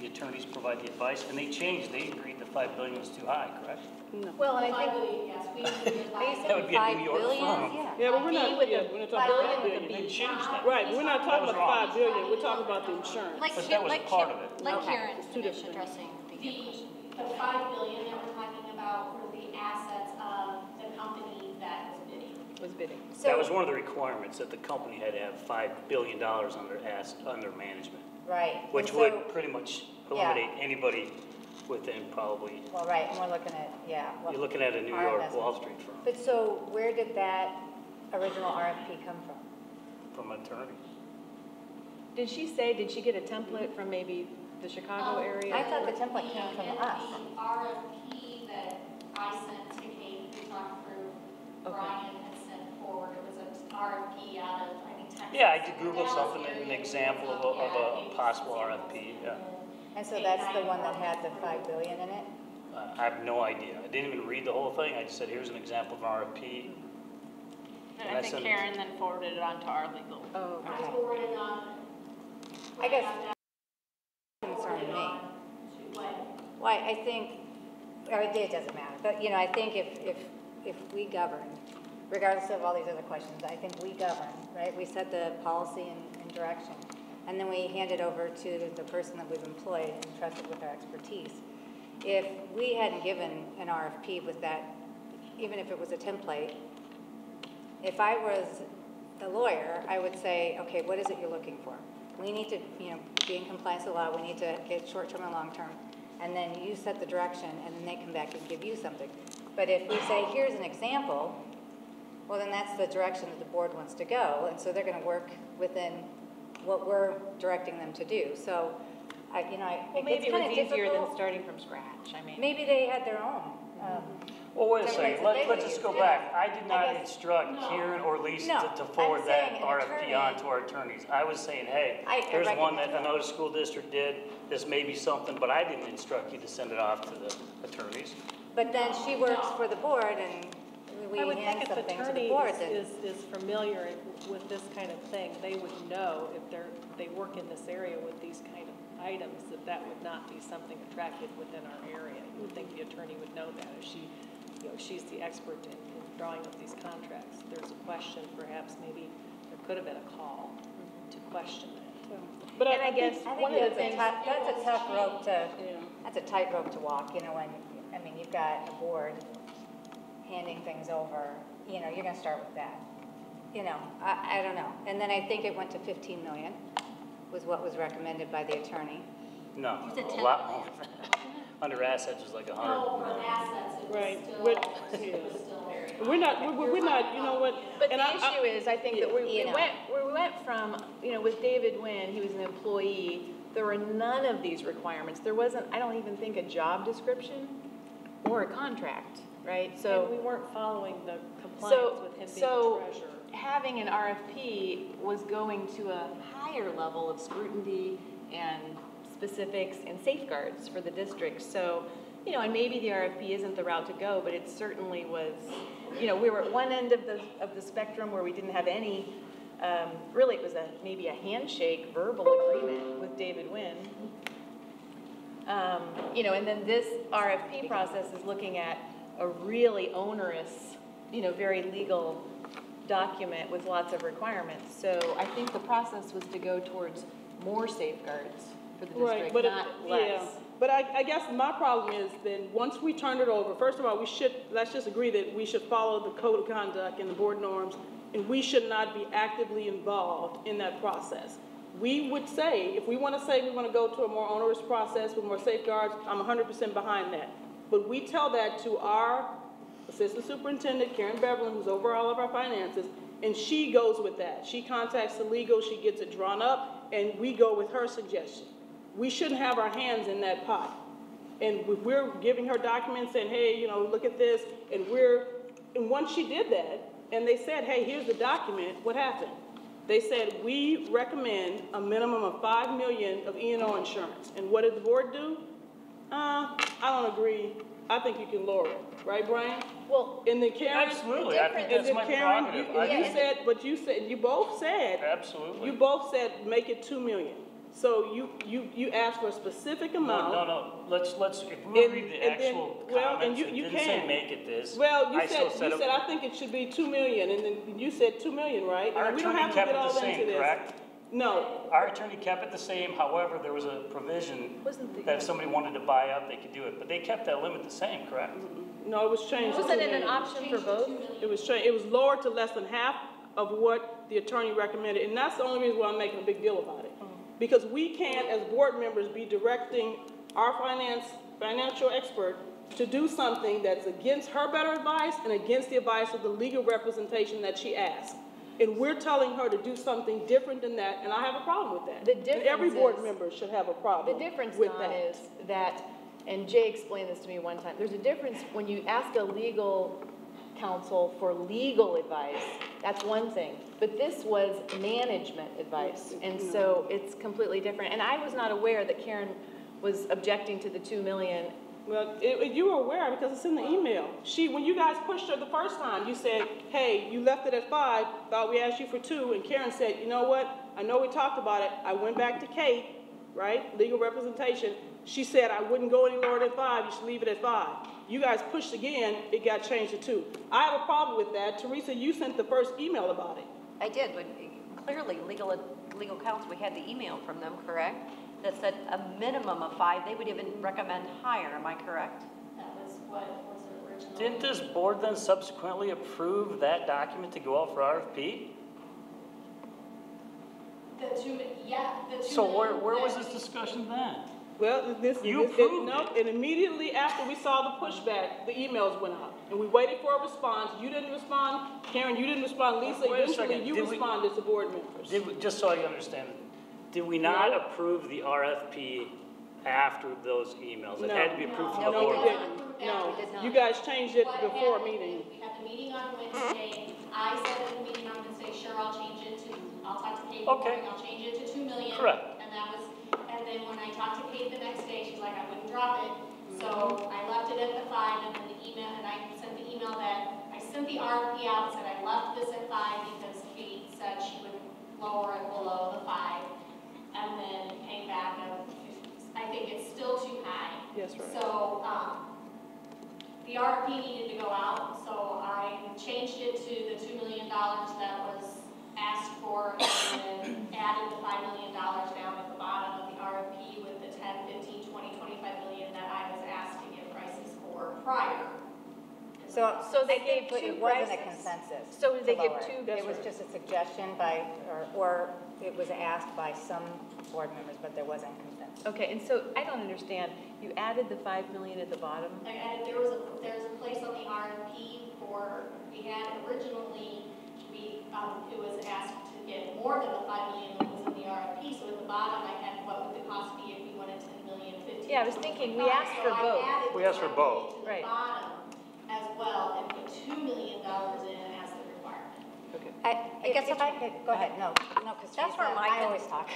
Speaker 4: the attorneys provide the advice, and they changed. They agreed that $5 billion was too high, correct?
Speaker 11: No.
Speaker 8: Well, and I think
Speaker 12: Yes, we agreed with
Speaker 4: That would be a New York firm.
Speaker 11: Yeah, but we're not talking about $5 billion.
Speaker 4: They changed that.
Speaker 11: Right, we're not talking
Speaker 4: That was
Speaker 11: about $5 billion. We're talking about the insurance.
Speaker 4: But that was part of it.
Speaker 8: Like
Speaker 11: Okay.
Speaker 8: Karen
Speaker 11: It's 2
Speaker 8: finished
Speaker 11: different
Speaker 8: addressing the question.
Speaker 12: The $5 billion that we're talking about were the assets of the company that was bidding.
Speaker 4: That was one of the requirements, that the company had to have $5 billion under management,
Speaker 10: Right.
Speaker 4: which
Speaker 10: And
Speaker 4: would
Speaker 10: so-
Speaker 4: pretty much
Speaker 10: Yeah.
Speaker 4: eliminate anybody within probably,
Speaker 10: Well, right, and we're looking at, yeah. well,
Speaker 4: you're looking at a New
Speaker 10: our
Speaker 4: York
Speaker 10: investment.
Speaker 4: Wall Street firm,
Speaker 10: But so where did that original RFP come from?
Speaker 4: from an attorney.
Speaker 3: Did she get a template from maybe the Chicago area?
Speaker 10: I thought the template came from us.
Speaker 12: The RFP that I sent to Kate, we talked through, Brian had sent forward, it was an RFP out of, I think, Texas.
Speaker 4: Yeah, I did Google something, an example of a possible RFP, yeah.
Speaker 10: And so that's the one that had the $5 billion in it?
Speaker 4: I have no idea. I didn't even read the whole thing. I just said, here's an example of an RFP.
Speaker 5: And I think Karen then forwarded it on to our legal.
Speaker 3: Oh,
Speaker 12: I
Speaker 10: Okay.
Speaker 12: forwarded on.
Speaker 10: I guess concern me. Well, I think, or it doesn't matter, but, you know, I think if we govern, regardless of all these other questions, I think we govern, right? We set the policy and direction, and then we hand it over to the person that we've employed and trusted with our expertise. If we hadn't given an RFP with that, even if it was a template, if I was the lawyer, I would say, okay, what is it you're looking for? We need to, you know, be in compliance with the law. We need to get short-term and long-term. And then you set the direction, and then they come back and give you something. But if we say, here's an example, well, then that's the direction that the board wants to go. And so they're going to work within what we're directing them to do. So,
Speaker 3: well, maybe it was easier than starting from scratch, I mean.
Speaker 10: Maybe they had their own.
Speaker 4: Well, wait a
Speaker 10: templates
Speaker 4: second,
Speaker 10: that they
Speaker 4: let's
Speaker 10: would
Speaker 4: just
Speaker 10: use.
Speaker 4: go back. I did not instruct Karen or Lisa
Speaker 10: No,
Speaker 4: to forward
Speaker 10: I'm
Speaker 4: that
Speaker 10: saying an
Speaker 4: RFP
Speaker 10: attorney-
Speaker 4: on to our attorneys. I was saying, hey,
Speaker 10: I
Speaker 4: here's one
Speaker 10: recognize
Speaker 4: that
Speaker 10: that.
Speaker 4: another school district did, this may be something, but I didn't instruct you to send it off to the attorneys.
Speaker 10: But then she works for the board, and we
Speaker 3: I would
Speaker 10: hand
Speaker 3: think if
Speaker 10: something to the
Speaker 3: attorney
Speaker 10: board. Then
Speaker 3: is familiar with this kind of thing, they would know if they work in this area with these kind of items, that would not be something attractive within our area. You would think the attorney would know that, if she's the expert in drawing up these contracts. There's a question, perhaps maybe there could have been a call to question that.
Speaker 11: But
Speaker 3: And I guess
Speaker 10: I
Speaker 3: one
Speaker 10: think
Speaker 3: of the
Speaker 10: that's
Speaker 3: things.
Speaker 10: that's a tough rope to,
Speaker 11: Yeah.
Speaker 10: that's a tightrope to walk, you know, when, I mean, you've got a board handing things over, you know, you're gonna start with that. You know, I don't know. And then I think it went to 15 million, was what was recommended by the attorney.
Speaker 4: No,
Speaker 8: said
Speaker 4: a
Speaker 8: 10
Speaker 4: lot more than that. under assets is like 100.
Speaker 12: No, for assets, it
Speaker 11: Right.
Speaker 12: was still,
Speaker 11: We're-
Speaker 12: it was still very high.
Speaker 11: We're not, you know what?
Speaker 3: But
Speaker 11: and
Speaker 3: the
Speaker 11: I-
Speaker 3: issue is, I think that we
Speaker 10: You know.
Speaker 3: went from, with David Wynn, he was an employee, there were none of these requirements. There wasn't, I don't even think, a job description or a contract, right?
Speaker 2: And we weren't following the compliance with him being
Speaker 3: so
Speaker 2: treasurer.
Speaker 3: having an RFP was going to a higher level of scrutiny and specifics and safeguards for the district. So, and maybe the RFP isn't the route to go, but it certainly was, we were at one end of the spectrum where we didn't have any, really it was maybe a handshake verbal agreement with David Wynn. And then this RFP process is looking at a really onerous, very legal document with lots of requirements. So I think the process was to go towards more safeguards for the district,
Speaker 11: but
Speaker 3: not less.
Speaker 11: yeah. But I guess my problem is then, once we turn it over, first of all, let's just agree that we should follow the code of conduct and the board norms, and we should not be actively involved in that process. We would say, if we want to say we want to go to a more onerous process with more safeguards, I'm 100% behind that. But we tell that to our assistant superintendent, Karen Beverly, who's over all of our finances, and she goes with that. She contacts the legal, she gets it drawn up, and we go with her suggestion. We shouldn't have our hands in that pot. And we're giving her documents saying, hey, look at this, and once she did that, and they said, hey, here's the document, what happened? They said, we recommend a minimum of $5 million of E&O insurance. And what did the board do? I don't agree. I think you can lower it. Right, Brian?
Speaker 3: Well,
Speaker 11: and then Karen.
Speaker 4: Absolutely, I think that's my prerogative.
Speaker 11: You both said.
Speaker 4: Absolutely.
Speaker 11: You both said make it $2 million. So you asked for a specific amount.
Speaker 4: No. Let's if we read the actual comments,
Speaker 11: you
Speaker 4: it didn't say make it this.
Speaker 11: Well, you said I think it should be $2 million, and then you said $2 million, right?
Speaker 4: Our
Speaker 11: we don't
Speaker 4: attorney
Speaker 11: have to
Speaker 4: kept
Speaker 11: get
Speaker 4: it
Speaker 11: all
Speaker 4: the
Speaker 11: into
Speaker 4: same,
Speaker 11: this.
Speaker 4: correct?
Speaker 11: No.
Speaker 4: Our attorney kept it the same. However, there was a provision that if somebody wanted to buy up, they could do it. But they kept that limit the same, correct?
Speaker 11: No, it was changed.
Speaker 3: wasn't it an option for both?
Speaker 11: It was changed. It was lowered to less than half of what the attorney recommended, and that's the only reason why I'm making a big deal about it. Because we can't, as board members, be directing our financial expert to do something that's against her better advice and against the advice of the legal representation that she asked. And we're telling her to do something different than that, and I have a problem with that.
Speaker 3: The difference
Speaker 11: and every board
Speaker 3: is,
Speaker 11: member should have a problem.
Speaker 3: The difference,
Speaker 11: with
Speaker 3: Don,
Speaker 11: that.
Speaker 3: is that, and Jay explained this to me one time, there's a difference when you ask a legal counsel for legal advice, that's one thing. But this was management advice, and so it's completely different. And I was not aware that Karen was objecting to the $2 million.
Speaker 11: Well, you were aware because it's in the email. When you guys pushed her the first time, you said, hey, you left it at 5, thought we asked you for 2, and Karen said, you know what, I know we talked about it. I went back to Kate, right, legal representation. She said I wouldn't go any lower than 5, you should leave it at 5. You guys pushed again, it got changed to 2. I have a problem with that. Teresa, you sent the first email about it.
Speaker 13: I did, but clearly legal counsel, we had the email from them, correct? That said a minimum of 5, they would even recommend higher, am I correct?
Speaker 12: That was what was originally.
Speaker 4: Didn't this board then subsequently approve that document to go out for RFP?
Speaker 12: The two.
Speaker 4: So where was this discussion then?
Speaker 11: Well, and immediately after we saw the pushback, the emails went out. And we waited for a response. You didn't respond. Karen, you didn't respond. Lisa, eventually you responded to board members.
Speaker 4: Just so I understand, did we not approve the RFP after those emails? It had to be approved from the board.
Speaker 11: No, you guys changed it before a meeting.
Speaker 12: We had the meeting on Wednesday. I said at the meeting on Wednesday, sure, I'll change it to, I'll talk to Kate.
Speaker 4: Okay.
Speaker 12: I'll change it to 2 million.
Speaker 4: Correct.
Speaker 12: And then when I talked to Kate the next day, she's like, I wouldn't drop it. So I left it at the 5, and then the email, and I sent the email that, I sent the RFP out and said I left this at 5 because Kate said she would lower it below the 5. And then came back and I think it's still too high.
Speaker 11: Yes, right.
Speaker 12: So, the RFP needed to go out, so I changed it to the $2 million that was asked for, and then added the $5 million down at the bottom of the RFP with the 10, 15, 20, 25 million that I was asked to give prices for prior.
Speaker 10: So
Speaker 3: they
Speaker 10: I think
Speaker 3: gave two
Speaker 10: it wasn't a
Speaker 3: prices.
Speaker 10: consensus.
Speaker 3: So did they
Speaker 10: to
Speaker 3: give
Speaker 10: lower
Speaker 3: two?
Speaker 10: It was just a suggestion or it was asked by some board members, but there wasn't consensus.
Speaker 3: Okay, and so I don't understand. You added the 5 million at the bottom?
Speaker 12: There's a place on the RFP for, we had originally, it was asked to get more than the 5 million that was in the RFP, so at the bottom I had what would the cost be if we wanted 10 million, 15 million.
Speaker 3: Yeah, I was thinking, we asked for both.
Speaker 4: We asked for both.
Speaker 12: To the bottom as well, and put $2 million in as the requirement.
Speaker 3: Okay.
Speaker 10: I guess if I could, go ahead, no, because
Speaker 13: That's where
Speaker 10: I always talk.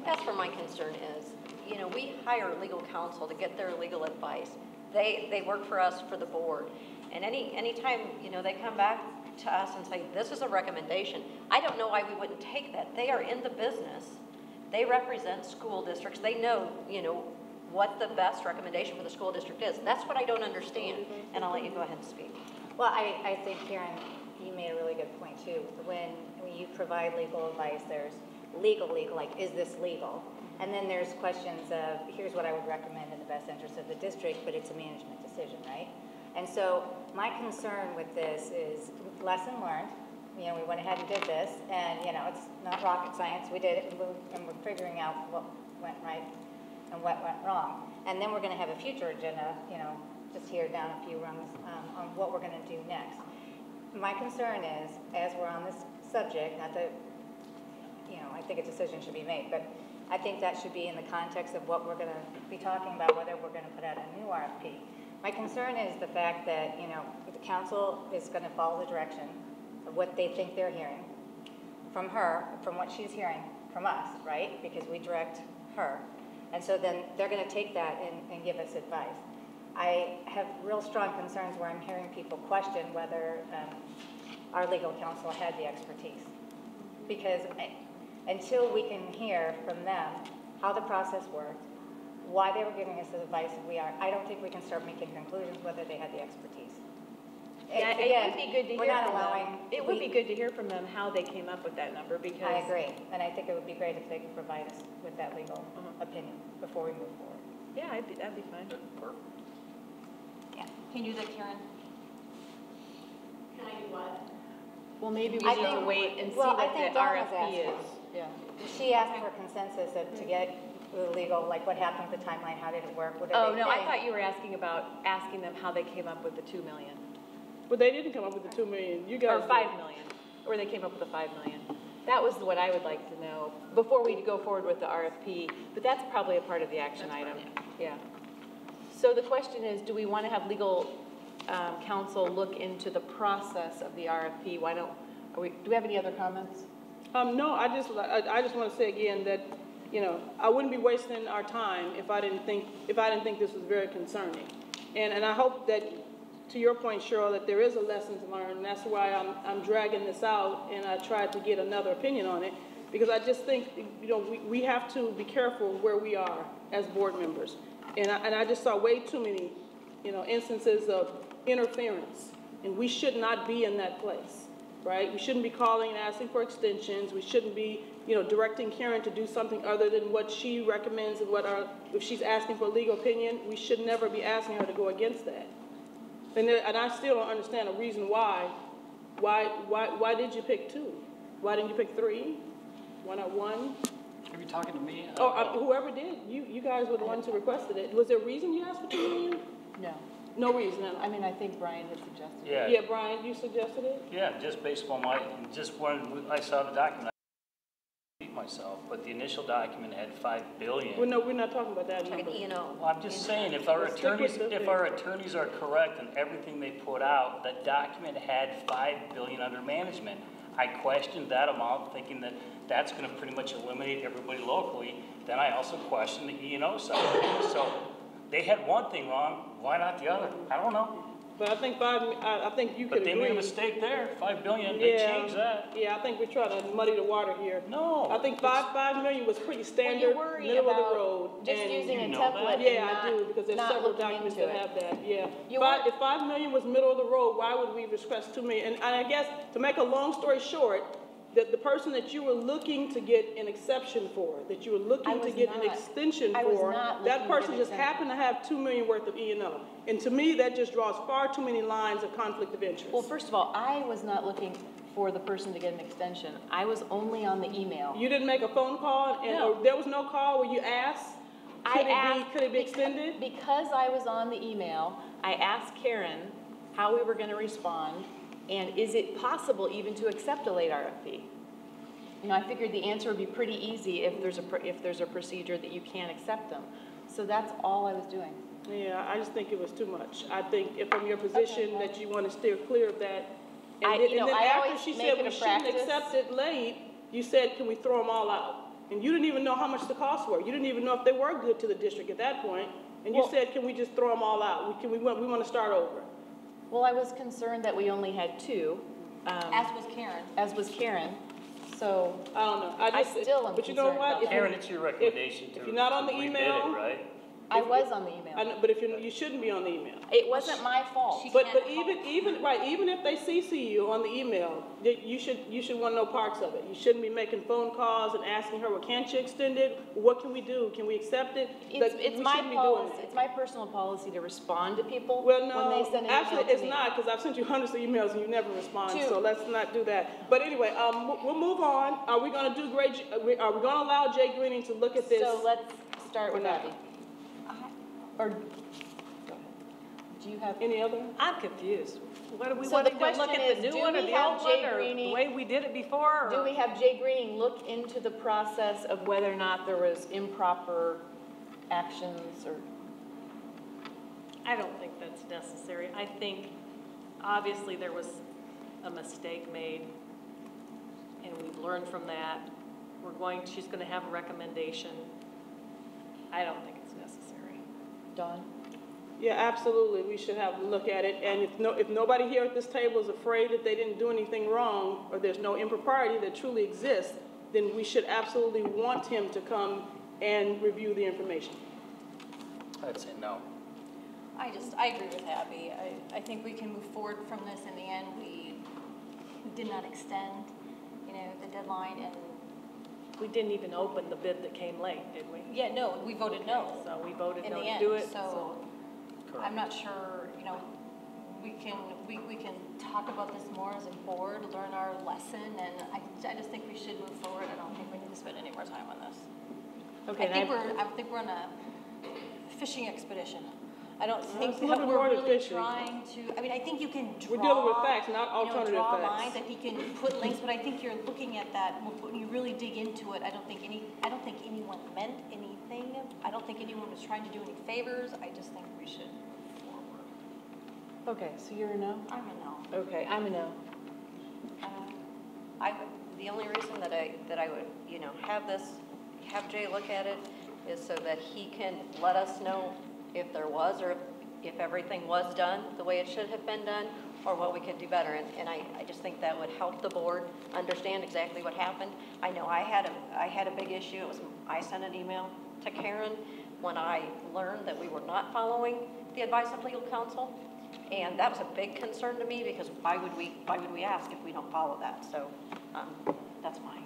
Speaker 13: That's where my concern is. You know, we hire legal counsel to get their legal advice. They work for us, for the board. And anytime, you know, they come back to us and say, this is a recommendation, I don't know why we wouldn't take that. They are in the business. They represent school districts. They know, you know, what the best recommendation for the school district is. That's what I don't understand. And I'll let you go ahead and speak.
Speaker 10: Well, I think, Karen, you made a really good point too. When you provide legal advice, there's legal, like, is this legal? And then there's questions of, here's what I would recommend in the best interest of the district, but it's a management decision, right? And so my concern with this is lesson learned. You know, we went ahead and did this, and, you know, it's not rocket science. We did it, and we're figuring out what went right and what went wrong. And then we're going to have a future agenda, you know, just here down a few rungs on what we're going to do next. My concern is, as we're on this subject, not that, you know, I think a decision should be made, but I think that should be in the context of what we're going to be talking about, whether we're going to put out a new RFP. My concern is the fact that, you know, the council is going to follow the direction of what they think they're hearing from her, from what she's hearing from us, right? Because we direct her. And so then they're going to take that and give us advice. I have real strong concerns where I'm hearing people question whether our legal counsel had the expertise. Because until we can hear from them how the process worked, why they were giving us the advice that we are, I don't think we can start making conclusions whether they had the expertise.
Speaker 3: Yeah,
Speaker 10: Again,
Speaker 3: it would be good to
Speaker 10: we're
Speaker 3: hear
Speaker 10: not
Speaker 3: from
Speaker 10: allowing,
Speaker 3: them. It would be good to hear from them how they came up with that number, because
Speaker 10: I agree, and I think it would be great if they could provide us with that legal opinion before we move forward.
Speaker 3: Yeah, that'd be fine.
Speaker 10: Yeah.
Speaker 8: Can you do that, Karen?
Speaker 12: Can I do what?
Speaker 3: Well, maybe we
Speaker 10: I
Speaker 3: need to
Speaker 10: think-
Speaker 3: wait and see
Speaker 10: well, I
Speaker 3: what
Speaker 10: think
Speaker 3: the
Speaker 10: Dawn was
Speaker 3: RFP is.
Speaker 10: asking.
Speaker 3: Yeah.
Speaker 10: She asked for consensus to get the legal, like what happened with the timeline, how did it work, what did
Speaker 3: Oh,
Speaker 10: they
Speaker 3: no, I
Speaker 10: think?
Speaker 3: thought you were asking them how they came up with the 2 million.
Speaker 11: But they didn't come up with the 2 million. You guys
Speaker 3: Or 5 million, or they came up with the 5 million. That was what I would like to know before we go forward with the RFP, but that's probably a part of the action item. Yeah. So the question is, do we want to have legal counsel look into the process of the RFP? Do we have any other comments?
Speaker 11: No, I just want to say again that, you know, I wouldn't be wasting our time if I didn't think this was very concerning. And I hope that, to your point, Cheryl, that there is a lesson to learn, and that's why I'm dragging this out, and I tried to get another opinion on it, because I just think, you know, we have to be careful where we are as board members. And I just saw way too many, you know, instances of interference, and we should not be in that place, right? We shouldn't be calling and asking for extensions. We shouldn't be, you know, directing Karen to do something other than what she recommends and if she's asking for a legal opinion, we should never be asking her to go against that. And I still don't understand a reason why did you pick 2? Why didn't you pick 3? Why not 1?
Speaker 4: Are you talking to me?
Speaker 11: Whoever did. You guys were the ones who requested it. Was there a reason you asked for 2 million?
Speaker 3: No.
Speaker 11: No reason.
Speaker 3: I mean, I think Brian had suggested it.
Speaker 4: Yeah.
Speaker 11: Yeah, Brian, you suggested it?
Speaker 4: Yeah, just based on when I saw the document, I beat myself, but the initial document had $5 billion.
Speaker 11: Well, no, we're not talking about that number.
Speaker 13: You know,
Speaker 4: Well, I'm just saying, if our
Speaker 11: Let's stick with
Speaker 4: attorneys are correct in everything they put out, the document had $5 billion under management. I questioned that amount, thinking that that's going to pretty much eliminate everybody locally. Then I also questioned the E&O side. So they had one thing wrong. Why not the other? I don't know.
Speaker 11: But I think you could
Speaker 4: But they
Speaker 11: agree.
Speaker 4: made a mistake there. $5 billion. They changed that.
Speaker 11: Yeah, I think we're trying to muddy the water here.
Speaker 4: No.
Speaker 11: I think $5 million was pretty standard,
Speaker 3: worry
Speaker 11: middle of the
Speaker 3: about
Speaker 11: road.
Speaker 3: just
Speaker 11: and-
Speaker 3: using a
Speaker 4: You know
Speaker 3: template
Speaker 4: that?
Speaker 11: Yeah,
Speaker 3: and
Speaker 11: I do, because there's
Speaker 3: not
Speaker 11: several
Speaker 3: looking
Speaker 11: documents
Speaker 3: into
Speaker 11: that
Speaker 3: it.
Speaker 11: have that, yeah.
Speaker 3: You
Speaker 11: If $5 million was middle of the road, why would we request 2 million? And I guess, to make a long story short, that the person that you were looking to get an exception for, that you were looking to get an extension
Speaker 3: I was
Speaker 11: for,
Speaker 3: not
Speaker 11: that
Speaker 3: looking to
Speaker 11: person
Speaker 3: get
Speaker 11: just
Speaker 3: an
Speaker 11: happened to have 2 million worth of E&O. And to me, that just draws far too many lines of conflict of interest.
Speaker 3: Well, first of all, I was not looking for the person to get an extension. I was only on the email.
Speaker 11: You didn't make a phone call, and
Speaker 3: No.
Speaker 11: or there was no call where you asked? Could it be extended?
Speaker 3: Because I was on the email, I asked Karen how we were gonna respond, and is it possible even to accept a late RFP? You know, I figured the answer would be pretty easy if there's a procedure that you can't accept them. So that's all I was doing.
Speaker 11: Yeah, I just think it was too much. I think if from your position that you want to steer clear of that. And then
Speaker 3: I
Speaker 11: after
Speaker 3: always
Speaker 11: she
Speaker 3: make
Speaker 11: said
Speaker 3: it
Speaker 11: we
Speaker 3: a
Speaker 11: shouldn't
Speaker 3: practice.
Speaker 11: accept it late, you said, can we throw them all out? And you didn't even know how much the costs were. You didn't even know if they were good to the district at that point. And you said, can we just throw them all out? We want to start over.
Speaker 3: Well, I was concerned that we only had two.
Speaker 8: As was Karen.
Speaker 3: As was Karen, so.
Speaker 11: I don't know.
Speaker 3: I still am
Speaker 11: But you know
Speaker 3: concerned
Speaker 11: what?
Speaker 3: about
Speaker 11: If
Speaker 3: that.
Speaker 4: Karen, it's your recommendation
Speaker 11: if you're not on the
Speaker 4: rebid
Speaker 11: email,
Speaker 4: it, right?
Speaker 3: I was on the email.
Speaker 11: I know, but if you shouldn't be on the email.
Speaker 3: It wasn't my fault.
Speaker 11: But even if they CC you on the email, you should want no parts of it. You shouldn't be making phone calls and asking her, well, can't you extend it? What can we do? Can we accept it?
Speaker 3: It's my policy, it's my personal policy to respond to people
Speaker 11: Well,
Speaker 3: when
Speaker 11: no,
Speaker 3: they send an email
Speaker 11: actually,
Speaker 3: to
Speaker 11: it's
Speaker 3: me.
Speaker 11: not, because I've sent you hundreds of emails and you never respond,
Speaker 3: Two.
Speaker 11: so let's not do that. But anyway, we'll move on. Are we gonna do are we gonna allow Jay Greening to look at this?
Speaker 3: So let's start with
Speaker 11: or not?
Speaker 3: Abby. Or, go ahead. Do you have?
Speaker 11: Any other?
Speaker 14: I'm confused. What do we
Speaker 3: So
Speaker 14: want
Speaker 3: the
Speaker 14: to do? Look
Speaker 3: question
Speaker 14: at
Speaker 3: is,
Speaker 14: the new
Speaker 3: do
Speaker 14: one or
Speaker 3: we
Speaker 14: the
Speaker 3: have
Speaker 14: old
Speaker 3: Jay
Speaker 14: one or
Speaker 3: Greening-
Speaker 14: the way we did it before?
Speaker 3: Do we have Jay Greening look into the process of whether or not there was improper actions or?
Speaker 14: I don't think that's necessary. I think obviously there was a mistake made and we've learned from that. She's going to have a recommendation. I don't think it's necessary.
Speaker 3: Dawn?
Speaker 11: Yeah, absolutely, we should have a look at it, and if nobody here at this table is afraid that they didn't do anything wrong, or there's no impropriety that truly exists, then we should absolutely want him to come and review the information.
Speaker 4: I'd say no.
Speaker 8: I agree with Abby. I think we can move forward from this. In the end, we did not extend, the deadline, and
Speaker 14: We didn't even open the bid that came late, did we?
Speaker 8: yeah, no, we voted no.
Speaker 14: So we voted
Speaker 8: In
Speaker 14: no
Speaker 8: the
Speaker 14: to
Speaker 8: end,
Speaker 14: do it.
Speaker 8: so I'm not sure, we can talk about this more as a board, learn our lesson, and I just think we should move forward. I don't think we need to spend any more time on this.
Speaker 3: Okay,
Speaker 8: I think we're on a fishing expedition. I don't think
Speaker 11: it's a
Speaker 8: that
Speaker 11: little
Speaker 8: we're
Speaker 11: more than
Speaker 8: really
Speaker 11: fishing.
Speaker 8: trying to, I think you can draw.
Speaker 11: We're dealing with facts, not alternative
Speaker 8: draw
Speaker 11: facts.
Speaker 8: lines, I think you can put links, but I think you're looking at that, when you really dig into it, I don't think anyone meant anything. I don't think anyone was trying to do any favors. I just think we should move forward.
Speaker 3: Okay, so you're a no?
Speaker 8: I'm a no.
Speaker 3: Okay, I'm a no.
Speaker 13: The only reason that I would, have Jay look at it is so that he can let us know if there was or if everything was done the way it should have been done, or what we could do better. And I just think that would help the board understand exactly what happened. I know I had a big issue. I sent an email to Karen when I learned that we were not following the advice of legal counsel. And that was a big concern to me, because why would we ask if we don't follow that? So that's mine.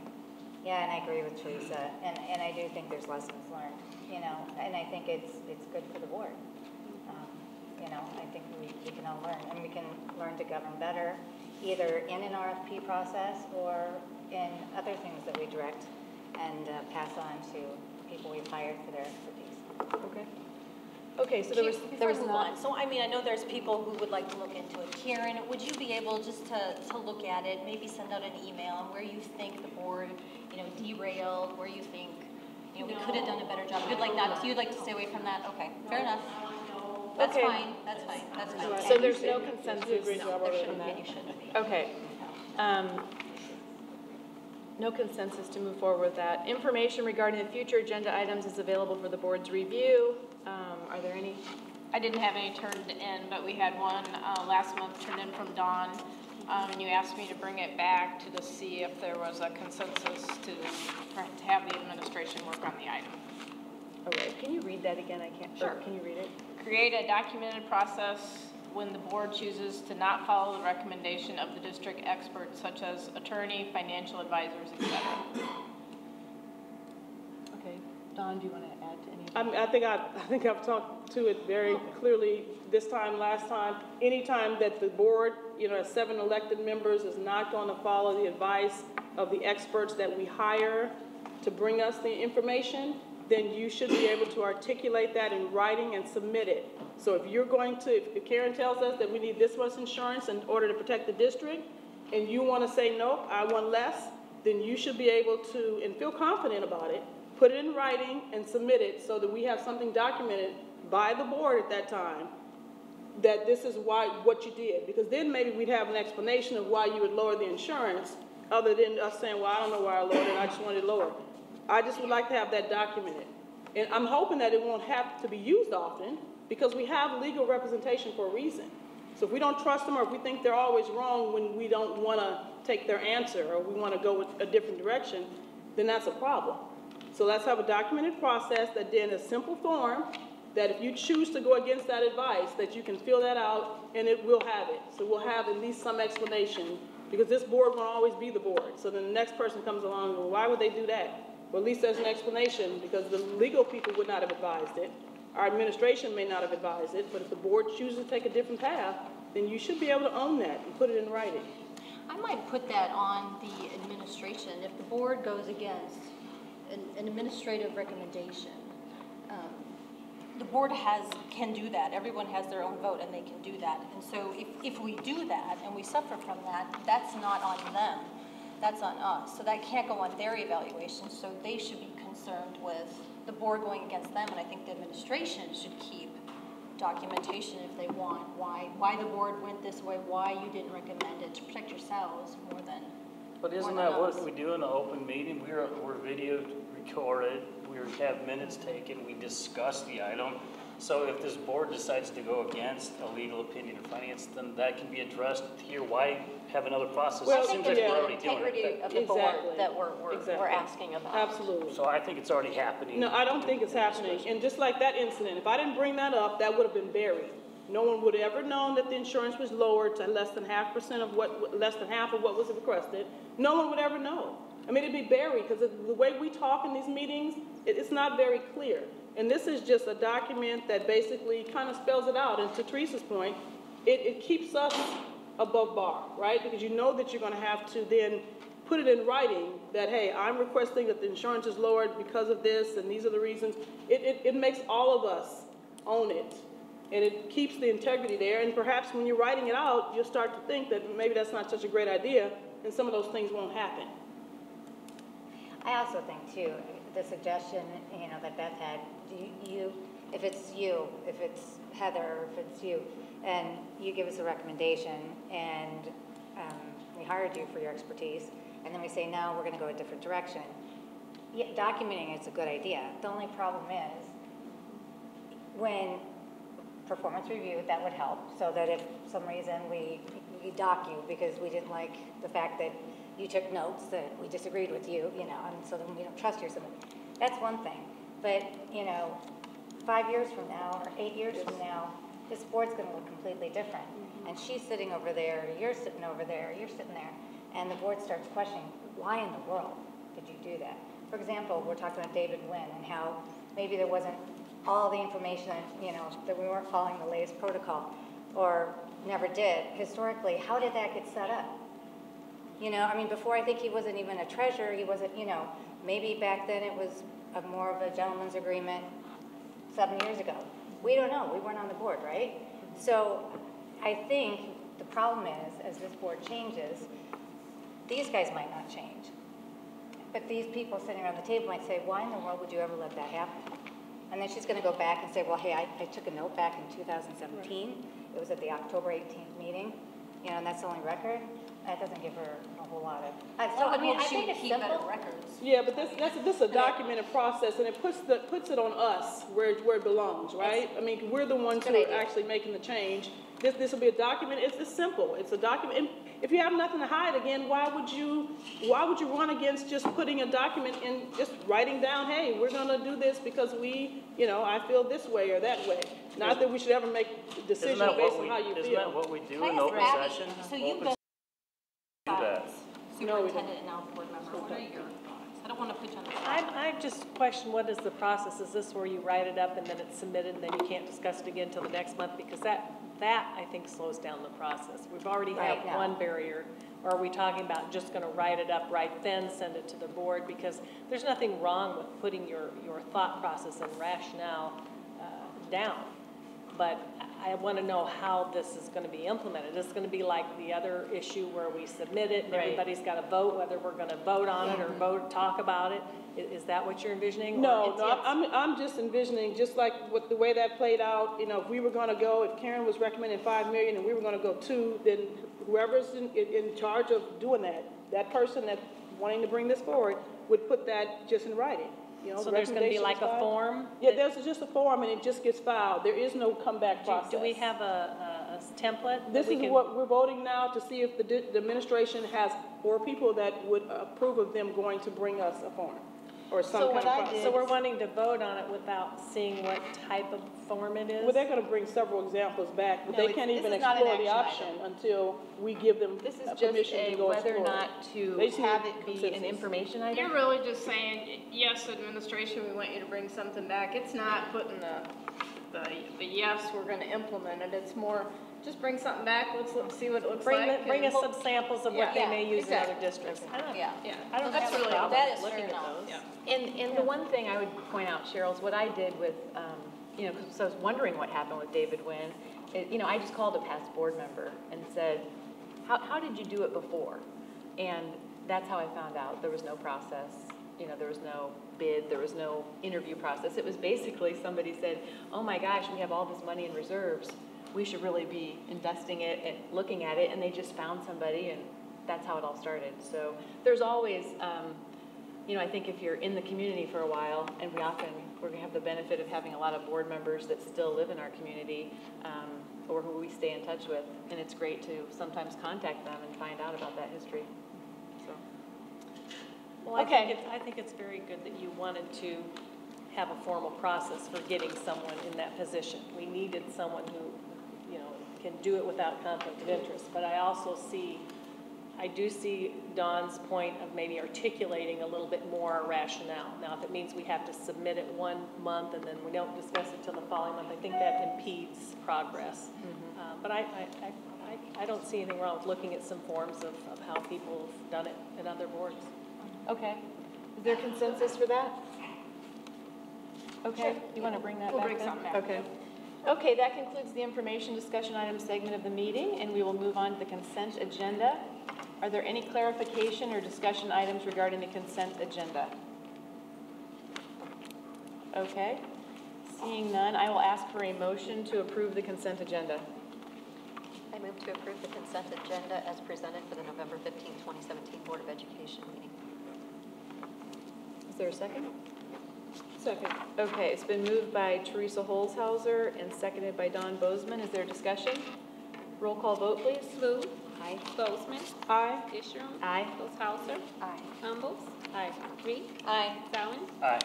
Speaker 10: Yeah, and I agree with Teresa, and I do think there's lessons learned, and I think it's good for the board. I think we can all learn, and we can learn to govern better, either in an RFP process or in other things that we direct and pass on to people we've hired for their expertise.
Speaker 3: Okay. Okay, so there was
Speaker 8: Before I move
Speaker 3: not.
Speaker 8: on, so I know there's people who would like to look into it. Karen, would you be able just to look at it, maybe send out an email on where you think the board, derailed, where you think, we could have done a better job? You'd like to stay away from that? Okay, fair enough. That's
Speaker 3: Okay.
Speaker 8: fine, that's fine.
Speaker 3: So there's no consensus?
Speaker 8: No, there shouldn't be, and you shouldn't be.
Speaker 3: Okay. No consensus to move forward with that. Information regarding the future agenda items is available for the board's review. Are there any?
Speaker 5: I didn't have any turned in, but we had one last month turned in from Dawn, and you asked me to bring it back to see if there was a consensus to have the administration work on the item.
Speaker 3: Okay, can you read that again? I can't.
Speaker 5: Sure.
Speaker 3: Can you read it?
Speaker 5: Create a documented process when the board chooses to not follow the recommendation of the district experts, such as attorney, financial advisors, etc.
Speaker 3: Okay.
Speaker 7: Dawn, do you want to add to any?
Speaker 11: I think I've talked to it very clearly this time, last time. Anytime that the board, has 7 elected members, is not going to follow the advice of the experts that we hire to bring us the information, then you should be able to articulate that in writing and submit it. So if you're going to, if Karen tells us that we need this much insurance in order to protect the district, and you want to say, no, I want less, then you should be able to, and feel confident about it, put it in writing and submit it so that we have something documented by the board at that time that this is what you did. Because then maybe we'd have an explanation of why you would lower the insurance, other than us saying, well, I don't know why I lowered it, I just wanted it lower. I just would like to have that documented. And I'm hoping that it won't have to be used often, because we have legal representation for a reason. So if we don't trust them, or if we think they're always wrong when we don't want to take their answer, or we want to go a different direction, then that's a problem. So let's have a documented process that then a simple form that if you choose to go against that advice, that you can fill that out and it will have it. So we'll have at least some explanation, because this board won't always be the board. So then the next person comes along and, well, why would they do that? Well, at least there's an explanation, because the legal people would not have advised it. Our administration may not have advised it, but if the board chooses to take a different path, then you should be able to own that and put it in writing.
Speaker 8: I might put that on the administration. If the board goes against an administrative recommendation, the board can do that. Everyone has their own vote and they can do that. And so if we do that and we suffer from that, that's not on them. That's on us. So that can't go on their evaluation. So they should be concerned with the board going against them. And I think the administration should keep documentation if they want, why the board went this way, why you didn't recommend it, to protect yourselves more than
Speaker 4: But isn't that what we do in an open meeting? We're video recorded, we have minutes taken, we discuss the item. So if this board decides to go against a legal opinion of finance, then that can be addressed here. Why have another process?
Speaker 11: Well,
Speaker 4: It seems like we're already doing
Speaker 13: integrity
Speaker 4: it.
Speaker 13: of the board that we're asking about.
Speaker 11: Absolutely.
Speaker 4: So I think it's already happening.
Speaker 11: No, I don't think it's happening. And just like that incident, if I didn't bring that up, that would have been buried. No one would have ever known that the insurance was lowered to less than half of what was requested. No one would ever know. I mean, it'd be buried, because the way we talk in these meetings, it's not very clear. And this is just a document that basically kind of spells it out. And to Teresa's point, it keeps us above bar, right? Because you know that you're going to have to then put it in writing that, hey, I'm requesting that the insurance is lowered because of this, and these are the reasons. It makes all of us own it. And it keeps the integrity there. And perhaps when you're writing it out, you'll start to think that maybe that's not such a great idea, and some of those things won't happen.
Speaker 10: I also think, too, the suggestion, that Beth had, if it's Heather, if it's you, and you give us a recommendation, and we hired you for your expertise, and then we say, no, we're going to go a different direction. Yeah, documenting is a good idea. The only problem is, when performance review, that would help, so that if for some reason we dock you because we didn't like the fact that you took notes that we disagreed with you, and so then we don't trust you or something. That's one thing. But, 5 years from now or 8 years from now, this board's going to look completely different. And she's sitting over there, you're sitting over there, you're sitting there, and the board starts questioning, why in the world did you do that? For example, we're talking about David Wynn and how maybe there wasn't all the information, that we weren't following the latest protocol or never did. Historically, how did that get set up? Before, I think he wasn't even a treasurer. He wasn't, maybe back then it was more of a gentleman's agreement 7 years ago. We don't know. We weren't on the board, right? So I think the problem is, as this board changes, these guys might not change. But these people sitting around the table might say, why in the world would you ever let that happen? And then she's going to go back and say, well, hey, I took a note back in 2017. It was at the October 18th meeting, and that's the only record. That doesn't give her a whole lot of.
Speaker 8: I think it's simple. Records.
Speaker 11: Yeah, but this is a documented process, and it puts it on us where it belongs, right? I mean, we're the ones who are actually making the change. This will be a document. It's simple. It's a document. And if you have nothing to hide, again, why would you run against just putting a document and just writing down, hey, we're going to do this because I feel this way or that way. Not that we should ever make a decision based on how you feel.
Speaker 4: Isn't that what we do in open session?
Speaker 8: So you've been
Speaker 4: do that.
Speaker 8: Superintendent and now board member, what are your thoughts?
Speaker 2: I don't want to put you on the spot.
Speaker 14: I just question, what is the process? Is this where you write it up and then it's submitted and then you can't discuss it again until the next month? Because that I think slows down the process. We've already had one barrier. Or are we talking about just going to write it up right then, send it to the board? Because there's nothing wrong with putting your thought process and rationale down. But I want to know how this is going to be implemented. Is it going to be like the other issue where we submit it and everybody's got to vote whether we're going to vote on it or talk about it? Is that what you're envisioning?
Speaker 11: No, I'm just envisioning, just like with the way that played out, you know, if we were going to go, if Karen was recommending 5 million and we were going to go 2, then whoever's in charge of doing that person that's wanting to bring this forward would put that just in writing. You know,
Speaker 14: so there's going to be like a form?
Speaker 11: Yeah, there's just a form and it just gets filed. There is no comeback process.
Speaker 14: Do we have a template?
Speaker 11: This is what we're voting now to see if the administration has, or people that would approve of them going to bring us a form or some kind of process.
Speaker 14: So we're wanting to vote on it without seeing what type of form it is?
Speaker 11: Well, they're going to bring several examples back, but they can't even explore the option until we give them permission to go explore.
Speaker 3: Whether or not to have it be an information item.
Speaker 5: You're really just saying, yes, administration, we want you to bring something back. It's not putting the yes, we're going to implement it. It's more, just bring something back, let's see what it looks like.
Speaker 14: Bring us some samples of what they may use in other districts. I don't
Speaker 5: That's
Speaker 14: have
Speaker 5: really
Speaker 14: a problem
Speaker 8: that is
Speaker 14: looking
Speaker 8: fair
Speaker 14: at
Speaker 8: enough.
Speaker 14: those.
Speaker 3: And the one thing I would point out, Cheryl, is what I did with, you know, because I was wondering what happened with David Wynn. You know, I just called a past board member and said, how did you do it before? And that's how I found out. There was no process. You know, there was no bid. There was no interview process. It was basically somebody said, oh my gosh, we have all this money in reserves. We should really be investing it and looking at it. And they just found somebody, and that's how it all started. So there's always, you know, I think if you're in the community for a while, and we're going to have the benefit of having a lot of board members that still live in our community, or who we stay in touch with, and it's great to sometimes contact them and find out about that history. So.
Speaker 14: Well, I think it's very good that you wanted to have a formal process for getting someone in that position. We needed someone who, you know, can do it without conflict of interest. But I do see Dawn's point of maybe articulating a little bit more rationale. Now, if it means we have to submit it 1 month and then we don't discuss it till the following month, I think that impedes progress. But I don't see anything wrong with looking at some forms of how people have done it in other boards.
Speaker 3: Okay. Is there consensus for that? Okay.
Speaker 5: Sure.
Speaker 3: You want to bring that
Speaker 5: We'll
Speaker 3: back
Speaker 5: bring
Speaker 3: then?
Speaker 5: something back.
Speaker 3: Okay. Okay, that concludes the information discussion item segment of the meeting, and we will move on to the consent agenda. Are there any clarification or discussion items regarding the consent agenda? Okay. Seeing none, I will ask for a motion to approve the consent agenda.
Speaker 13: I move to approve the consent agenda as presented for the November 15, 2017 Board of Education meeting.
Speaker 3: Is there a second?
Speaker 11: Second.
Speaker 3: Okay, it's been moved by Teresa Holzhauser and seconded by Dawn Bozeman. Is there a discussion? Roll call vote, please.
Speaker 5: Lou? Aye. Bozeman?
Speaker 11: Aye.
Speaker 5: Disharum?
Speaker 3: Aye.
Speaker 5: Holzhauser?
Speaker 13: Aye.
Speaker 5: Humbles?
Speaker 14: Aye.
Speaker 5: Reed?
Speaker 8: Aye.
Speaker 5: Zawin?
Speaker 4: Aye.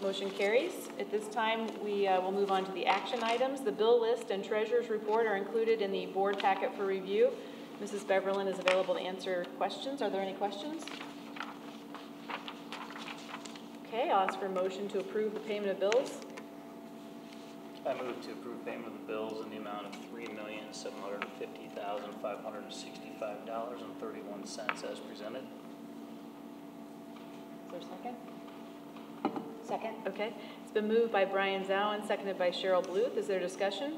Speaker 3: Motion carries. At this time, we will move on to the action items. The bill list and treasurer's report are included in the board packet for review. Mrs. Beverlin is available to answer questions. Are there any questions? Okay, I'll ask for a motion to approve the payment of bills.
Speaker 4: I move to approve payment of the bills in the amount of $3,750,565.31 as presented.
Speaker 3: Is there a second?
Speaker 8: Second.
Speaker 3: Okay. It's been moved by Brian Zawin, seconded by Cheryl Bluth. Is there discussion?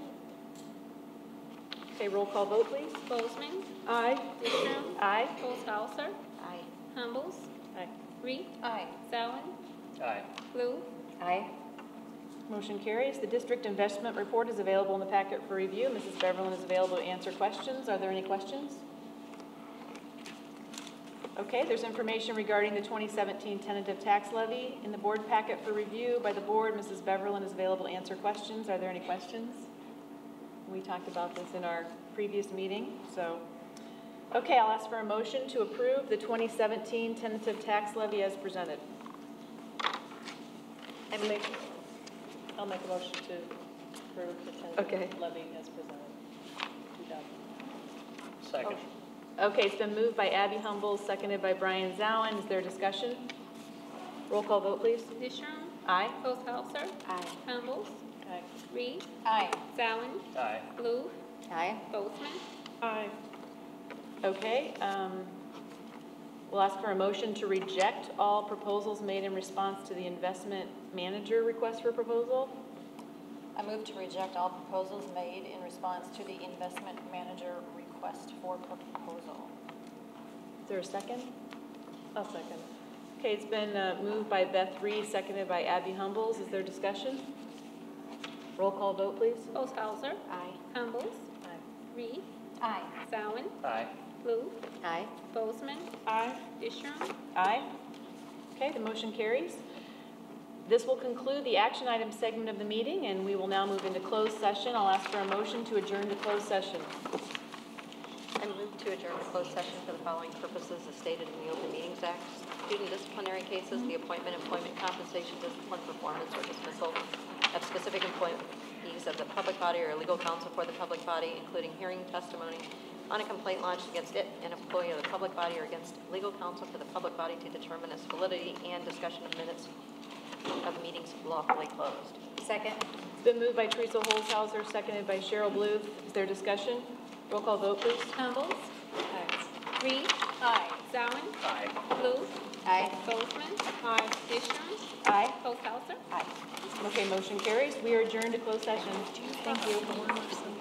Speaker 3: Okay, roll call vote, please.
Speaker 5: Bozeman?
Speaker 11: Aye.
Speaker 5: Disharum?
Speaker 3: Aye.
Speaker 5: Holzhauser?
Speaker 8: Aye.
Speaker 5: Humbles?
Speaker 14: Aye.
Speaker 5: Reed?
Speaker 8: Aye.
Speaker 5: Zawin?
Speaker 4: Aye.
Speaker 5: Lou?
Speaker 8: Aye.
Speaker 3: Motion carries. The district investment report is available in the packet for review. Mrs. Beverlin is available to answer questions. Are there any questions? Okay, there's information regarding the 2017 tentative tax levy in the board packet for review by the board. Mrs. Beverlin is available to answer questions. Are there any questions? We talked about this in our previous meeting, so. Okay, I'll ask for a motion to approve the 2017 tentative tax levy as presented.
Speaker 14: I'll make a motion to approve the tentative levy as presented. 2000.
Speaker 4: Second.
Speaker 3: Okay, it's been moved by Abby Humbles, seconded by Brian Zawin. Is there discussion? Roll call vote, please.
Speaker 5: Disharum.
Speaker 3: Aye.
Speaker 5: Posthauser.
Speaker 9: Aye.
Speaker 5: Humbles.
Speaker 3: Aye.
Speaker 5: Reed.
Speaker 8: Aye.
Speaker 5: Zawin.
Speaker 4: Aye.
Speaker 5: Blue.
Speaker 13: Aye.
Speaker 5: Bozeman.
Speaker 11: Aye.
Speaker 3: Okay, we'll ask for a motion to reject all proposals made in response to the investment manager request for proposal.
Speaker 8: I move to reject all proposals made in response to the investment manager request for proposal.
Speaker 3: Is there a second?
Speaker 11: I'll second.
Speaker 3: Okay, it's been moved by Beth Reed, seconded by Abby Humbles. Is there discussion? Roll call vote, please.
Speaker 5: Posthauser.
Speaker 9: Aye.
Speaker 5: Humbles.
Speaker 3: Aye.
Speaker 5: Reed.
Speaker 8: Aye.
Speaker 5: Zawin.
Speaker 4: Aye.
Speaker 5: Blue.
Speaker 13: Aye.
Speaker 5: Bozeman.
Speaker 11: Aye.
Speaker 5: Disharum.
Speaker 3: Aye. Okay, the motion carries. This will conclude the action item segment of the meeting, and we will now move into closed session. I'll ask for a motion to adjourn to closed session.
Speaker 13: I move to adjourn to closed session for the following purposes as stated in the Open Meetings Act. Student disciplinary cases, the appointment, employment, compensation, discipline, performance, or dismissal of specific employees of the public body or legal counsel for the public body, including hearing testimony on a complaint lodged against it, an employee of the public body, or against legal counsel for the public body to determine its validity, and discussion of minutes of meetings lawfully closed.
Speaker 8: Second.
Speaker 3: It's been moved by Teresa Holzhauser, seconded by Cheryl Bluth. Is there discussion? Roll call vote, please.
Speaker 5: Humbles. Reed.
Speaker 8: Aye.
Speaker 5: Zawin.
Speaker 4: Aye.
Speaker 5: Blue.
Speaker 13: Aye.
Speaker 5: Bozeman.
Speaker 3: Aye.
Speaker 5: Disharum.
Speaker 3: Aye.
Speaker 5: Posthauser.
Speaker 3: Okay, motion carries. We are adjourned to closed session. Thank you.